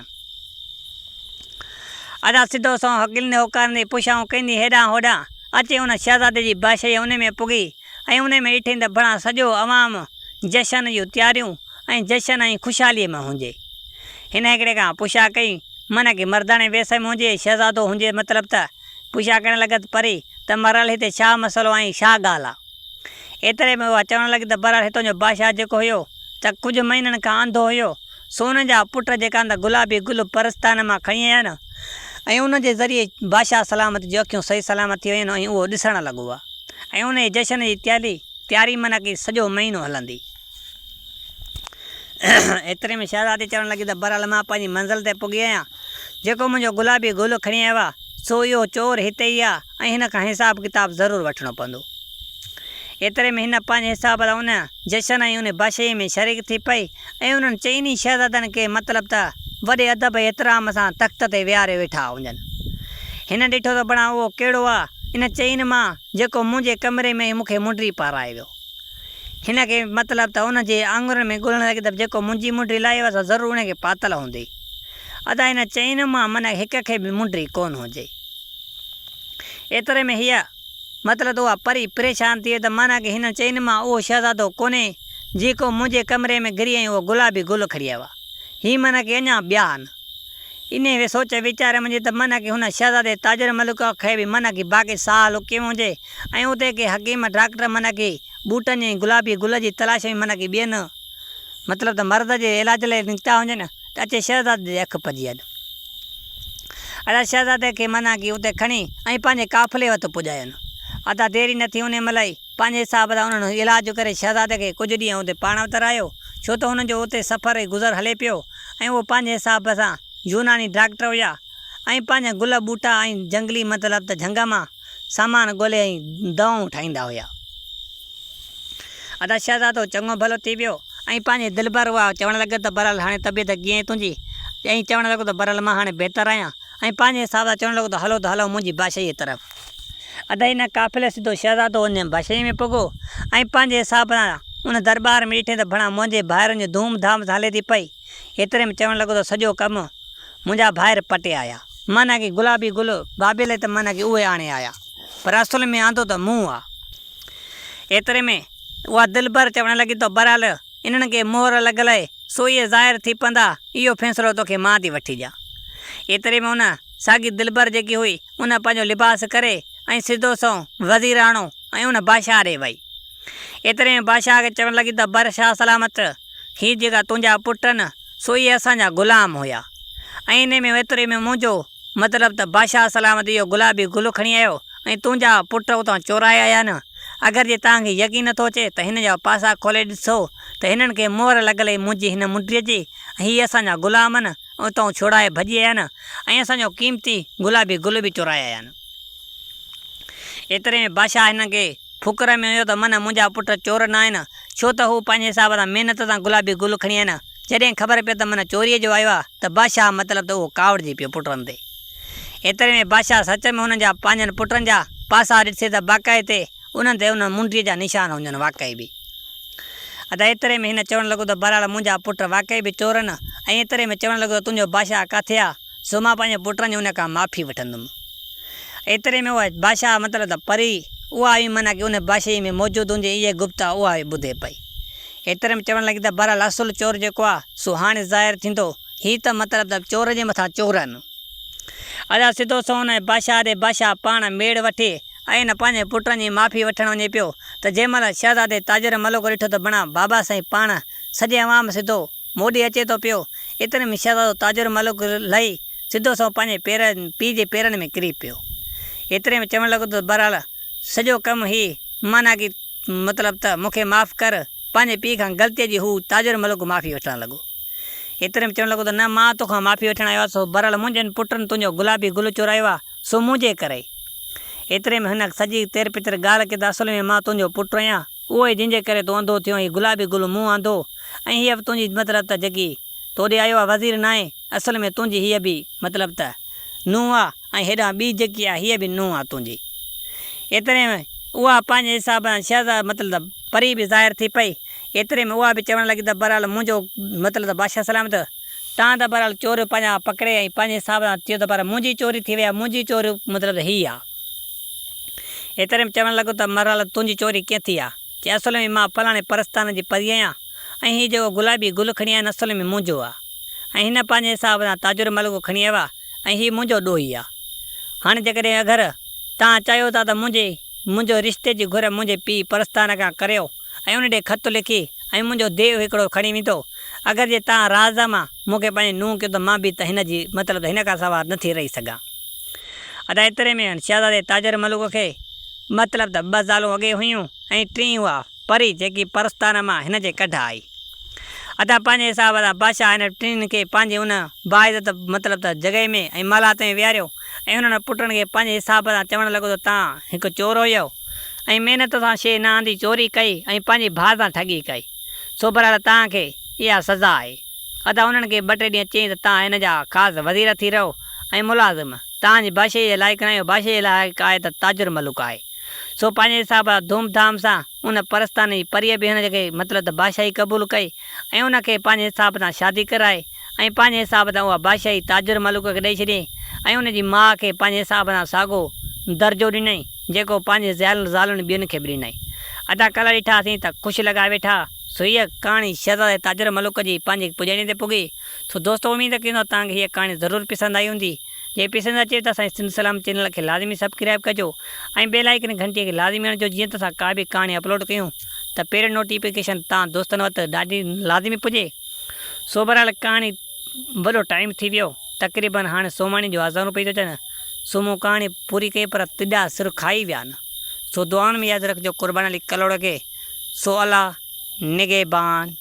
अदा सिधो सो हकील होकारंदी पुछाऊं कंदी हेॾां होॾां अचे उन शहज़ादे जी बादशाही उन में पुगी ऐं उन में ॾिठई त बणा सॼो अवाम जशन जूं तयारियूं ऐं जशन ऐं ख़ुशहालीअ में हुजे। हिन हिकिड़े खां पुछा कई, मन की मर्दाणे वेस में हुजे, शहज़ादो हुजे, मतिलबु त पुछा करणु लॻत परी त बहरहाल हिते छा मसइलो ऐं छा ॻाल्हि आहे। एतिरे में उहा चवणु लॻी त बहरहाल हितां जो बादशाह जेको हुयो त कुझु महीननि खां अंधो हुयो, सो हुन जा पुट जेका त गुलाबी गुल परस्तान मां खणी आया न ऐं उनजे ज़रिए बादशाह सलामत जी अखियूं सही सलामत थी वियूं ऐं उहो ॾिसणु लॻो आहे ऐं उन जशन जी तयारी माना की सॼो महीनो हलंदी। एतिरे में शहज़ादी चवणु लॻी त बहरहाल मां पंहिंजी मंज़िल ते पुगी आहियां, जेको मुंहिंजो गुलाबी गुल खणी आयो आहे सो इहो चोर हिते ई आहे ऐं हिन खां हिसाब किताब ज़रूरु वठिणो पवंदो। एतिरे में हिन पंहिंजे हिसाब सां उन जशन ऐं उन बादशाही में शरीक थी पई ऐं उन्हनि चइनी शहज़ादनि खे मतिलबु त वॾे अदब एतिराम सां तख़्त ते विहारे वेठा हुजनि। हिन ॾिठो त बणा उहो कहिड़ो आहे, इन चइनि मां जेको मुंहिंजे कमरे में मूंखे मुंडी पाराए वियो। हिन खे मतिलबु त उनजे आङुरनि में ॻोल्हण लॻी त जेको मुंहिंजी मुंडी लाहे आहे त ज़रूरु उनखे पातल हूंदी। अदा हिन चइनि मां माना हिक खे बि मुंडी कोन हुजे। एतिरे में हीअ मतिलबु उहा परी परेशान थी वई त माना की हिन चइनि मां उहो शहज़ादो कोन्हे जेको मुंहिंजे कमरे में घिरी ऐं उहो गुलाबी गुल खणी आयो आहे। हीअ माना की अञा ॿिया आहिनि। इन सोच वीचार मुंहिंजे त माना की हुन शहज़ादे ताजर मलिक खे बि माना की बाक़ी साह लुकियो हुजे ऐं उते के हकीम डॉक्टर माना की बूटनि जी गुलाबी गुल जी तलाश में माना की ॿियनि मतिलबु त मर्द जे इलाज लाइ निकिता हुजनि त अचे शहज़ादे जी अखि पइजी वञे। अदा शहज़ादे खे माना की उते खणी ऐं पंहिंजे काफ़िले वटि पुॼायनि। अदा देरी न थी उन महिल ई पंहिंजे हिसाब सां उन्हनि इलाज करे शहज़ादे खे कुझु ॾींहं उते पाण वटि रहियो, छो त हुनजो उते सफ़र ऐं गुज़र हले पियो ऐं उहो पंहिंजे हिसाब सां यूनानी डॉक्टर हुया ऐं पंहिंजा गुल बूटा ऐं जंगली मतिलबु त झंग मां सामान ॻोल्हे ऐं दवाऊं ठाहींदा हुया। अदा शहज़ादो चङो भलो थी वियो ऐं पंहिंजे दिलबर हुआ चवणु लॻो त बहरहाल हाणे तबियत कीअं आहे तुंहिंजी, ऐं चवणु लॻो त बहरहाल मां हाणे बहितर आहियां ऐं पंहिंजे हिसाब सां चवणु लॻो त हलो मुंहिंजी बादशाहीअ तरफ़। अदा हिन काफ़िले सिधो शहज़ादो उन बादशाही में पुॻो ऐं पंहिंजे हिसाब सां उन दरबार में ॾिठे त भणा मुंहिंजे भाइरनि जो धूम धाम हले थी पई। एतिरे में चवणु लॻो त सॼो कमु मुंहिंजा भाइर पटे आया, माना की गुलाबी गुल बाबेले त माना की उहे आणे आया, पर असुल में आंदो त मूं आहे। एतिरे में उहा दिलबर चवणु लॻी त बहरहाल इन्हनि खे मोहर लॻल आहे सो इहे ज़ाहिर थी पवंदा, इहो फ़ैसिलो तोखे मां थी वठी ॾियां। एतिरे में उन साॻी दिलबर जेकी हुई उन पंहिंजो लिबास करे ऐं सिधो सो वज़ीर आणो ऐं उन बादशाह ॾे वई। एतिरे में बादशाह खे चवणु लॻी त बादशाह सलामत, हीअ जेका तुंहिंजा पुट न सो इहे असांजा ग़ुलाम हुया ऐं इन में एतिरे में मुंहिंजो मतिलबु त बादशाह सलामत इहो गुलाबी गुल खणी आयो ऐं तुंहिंजा पुट उतां चोराए आया न। अगरि जे तव्हांखे यकीन नथो अचे त हिन जा पासा खोले ॾिसो त हिननि खे मोहर लॻल ई मुंहिंजी हिन मुंडीअ जी, हीअ असांजा ग़ुलाम आहिनि, उतां छोड़ाए भॼी आया आहिनि ऐं असांजो क़ीमती गुलाबी गुल बि चोराए आया आहिनि। एतिरे में बादशाह हिन खे फुकर में हुयो त मन मुंहिंजा पुट चोर न आहिनि, छो त हू पंहिंजे हिसाब सां महिनत सां गुलाबी गुल खणी आहिनि। जॾहिं ख़बर पए त मन चोरीअ जो आयो आहे त बादशाह मतिलबु त उहो कावड़िजी पियो पुटनि ते। एतिरे में बादशाह सच में हुननि जा पंहिंजनि पुटनि जा पासा ॾिसे त बाक़ाइदे उन्हनि ते उन मुंडीअ जा निशान हुजनि वाक़ई बि। अदा एतिरे में हिन चवणु लॻो त बहरहाल मुंहिंजा पुट वाक़ई बि चोर आहिनि ऐं एतिरे में चवणु लॻो तुंहिंजो बादशाह किथे आहे, सो मां पंहिंजे पुटनि जी उन खां माफ़ी वठंदुमि। एतिरे में उहा बादशाह मतिलबु त परी उहा बि माना की उन बादशाही में मौजूदु हुजे इहे गुप्ता उहा बि ॿुधे पई। एतिरे में चवणु लॻी त बहरहाल असुल चोर जेको आहे सो हाणे ज़ाहिर थींदो। हीअ त मतिलबु त चोर जे मथां चोर आहिनि। अञा सिधो सो हुन बादशाह पाण मेड़ वठी ऐं न पंहिंजे पुटनि जी माफ़ी वठणु वञे पियो त जंहिंमहिल शहज़ादे ताजर मलिक ॾिठो त बणा बाबा साईं पाण सॼे अवाम सिधो मोॾी अचे थो पियो। एतिरे में शहज़ादो ताजर मलिक लही सिधो सो पंहिंजे पीउ जे पेरनि में किरी पियो। एतिरे में चवणु लॻो त बहरहाल सॼो कमु ही माना की मतिलबु त मूंखे माफ़ु कर। पंहिंजे पीउ खां ग़लतीअ जी हू ताजर मलिक माफ़ी वठणु लॻो। एतिरे में चवणु लॻो त न मां तोखां माफ़ी वठणु आयो आहे, सो बहरहाल मुंहिंजनि पुटनि तुंहिंजो गुलाबी गुल चुरायो आहे सो मुंहिंजे करे। एतिरे में हिन सॼी तेर पितर ॻाल्हि कई त असुल में मां तुंहिंजो पुटु आहियां, उहो ई जंहिंजे करे तूं अंधो थियो, हीउ गुलाबी गुल मूं आंदो ऐं हीअ बि तुंहिंजी मतिलबु त जेकी तोॾे आयो आहे वज़ीर न आहे, असल में तुंहिंजी हीअ बि मतिलबु त नूंहुं आहे ऐं हेॾां ॿी जेकी आहे हीअ बि नूंहुं आहे तुंहिंजी। एतिरे में उहा पंहिंजे हिसाब सां शहज़ाद मतिलबु त परी बि ज़ाहिर थी पई। एतिरे में उहा बि चवणु लॻी त बहरहाल मुंहिंजो मतिलबु त बादशाह सलामत तव्हां त बहरहाल चोर पंहिंजा पकिड़े ऐं पंहिंजे हिसाब सां थियो त पर मुंहिंजी चोरी थी वई आहे, मुंहिंजी चोरी मतिलबु त हीअ आहे। एतिरे में चवणु लॻो त बहरहाल तुंहिंजी चोरी कीअं थी आहे? की असुल में मां फलाणे परस्तान जी परी आहियां ऐं हीअ जेको गुलाबी गुल खणी आहिनि असुल में मुंहिंजो आहे ऐं हिन पंहिंजे हिसाब सां ताजुर मलिक खणी आयो आहे ऐं हीअ मुंहिंजो ॾोही आहे। हाणे जेकॾहिं अगरि तव्हां चाहियो था त मुंहिंजो रिश्ते जी घुर मुंहिंजे पीउ परस्तान खां करियो ऐं उन ॾे ख़तु लिखी ऐं मुंहिंजो देव हिकिड़ो खणी वेंदो। अगरि जे तव्हां राज़ मां मूंखे पंहिंजी नूंहुं कयो त मां बि त हिन जी मतिलबु हिन खां सवाइ नथी रही सघां। अदा एतिरे में शहज़ादे ताजर मलिक खे मतिलबु त 2 ज़ालूं अॻे हुयूं ऐं 3 हुआ परी जेकी परस्तान मां हिन जे कढ आई। अदा पंहिंजे हिसाब सां बादशाह हिन 3 खे पंहिंजे उन बाइज़त मतिलबु त जॻह में ऐं मलात में विहारियो ऐं हुननि पुटनि खे पंहिंजे हिसाब सां चवणु लॻो त तव्हां हिकु चोर हुयो ऐं महिनत सां शइ न आंदी चोरी कई ऐं पंहिंजी भाउ सां ठगी कई, सो बहरहाल तव्हांखे इहा सज़ा आहे। अदा उन्हनि खे 2-3 ॾींहं चयईं त तव्हां हिन जा ख़ासि वज़ीर थी रहो ऐं मुलाज़िम तव्हांजी बादशाही जे लाइक़ु न आहियो, बादशाही जे लाइक़ु आहे त ताजुर मलिक आहे। सो पंहिंजे हिसाब सां धूमधाम सां उन परस्तान जी परीअ बि हिन जेके मतिलबु त बादशाही क़बूलु कई ऐं उनखे पंहिंजे हिसाब सां शादी कराए ऐं पंहिंजे हिसाब सां उहा बादशाही ताजुर मलिक खे ॾेई छॾियईं ऐं उनजी माउ खे पंहिंजे हिसाब सां साॻियो दर्जो ॾिनई जेको पंहिंजे ज़ालुनि ॿियनि खे बि ॾिनई। अदा कल्ह ॾिठासीं त ख़ुशि लॻा वेठा। सो हीअ कहाणी शहज़ादे ताजुर मलिक जी पंहिंजी पुॼाणी ते पुॻी। सो दोस्तो उमेद कंदो तव्हांखे हीअ कहाणी ज़रूरु पसंदि आई हूंदी। जे पसंदि अचे त असांजे सिंध सलाम चैनल खे लाज़मी सब्सक्राइब कजो ऐं बेल आइकन घंटीअ खे लाज़मी हणिजो, जीअं त असां का बि कहाणी अपलोड कयूं त पहिरियों नोटिफिकेशन तव्हां दोस्तनि वटि ॾाढी लाज़मी पुॼे। सो बहरहाल कहाणी वॾो टाइम थी वियो, तक़रीबन हाणे सोमाणी जो अज़ानूं पई थो अचनि। सो मूं कहाणी पूरी कई पर तिॾा सिर खाई विया आहिनि। सो दुआउनि में यादि रखिजो कुर्बान अली कलोड़ खे। सो अल्लाह निगहबान।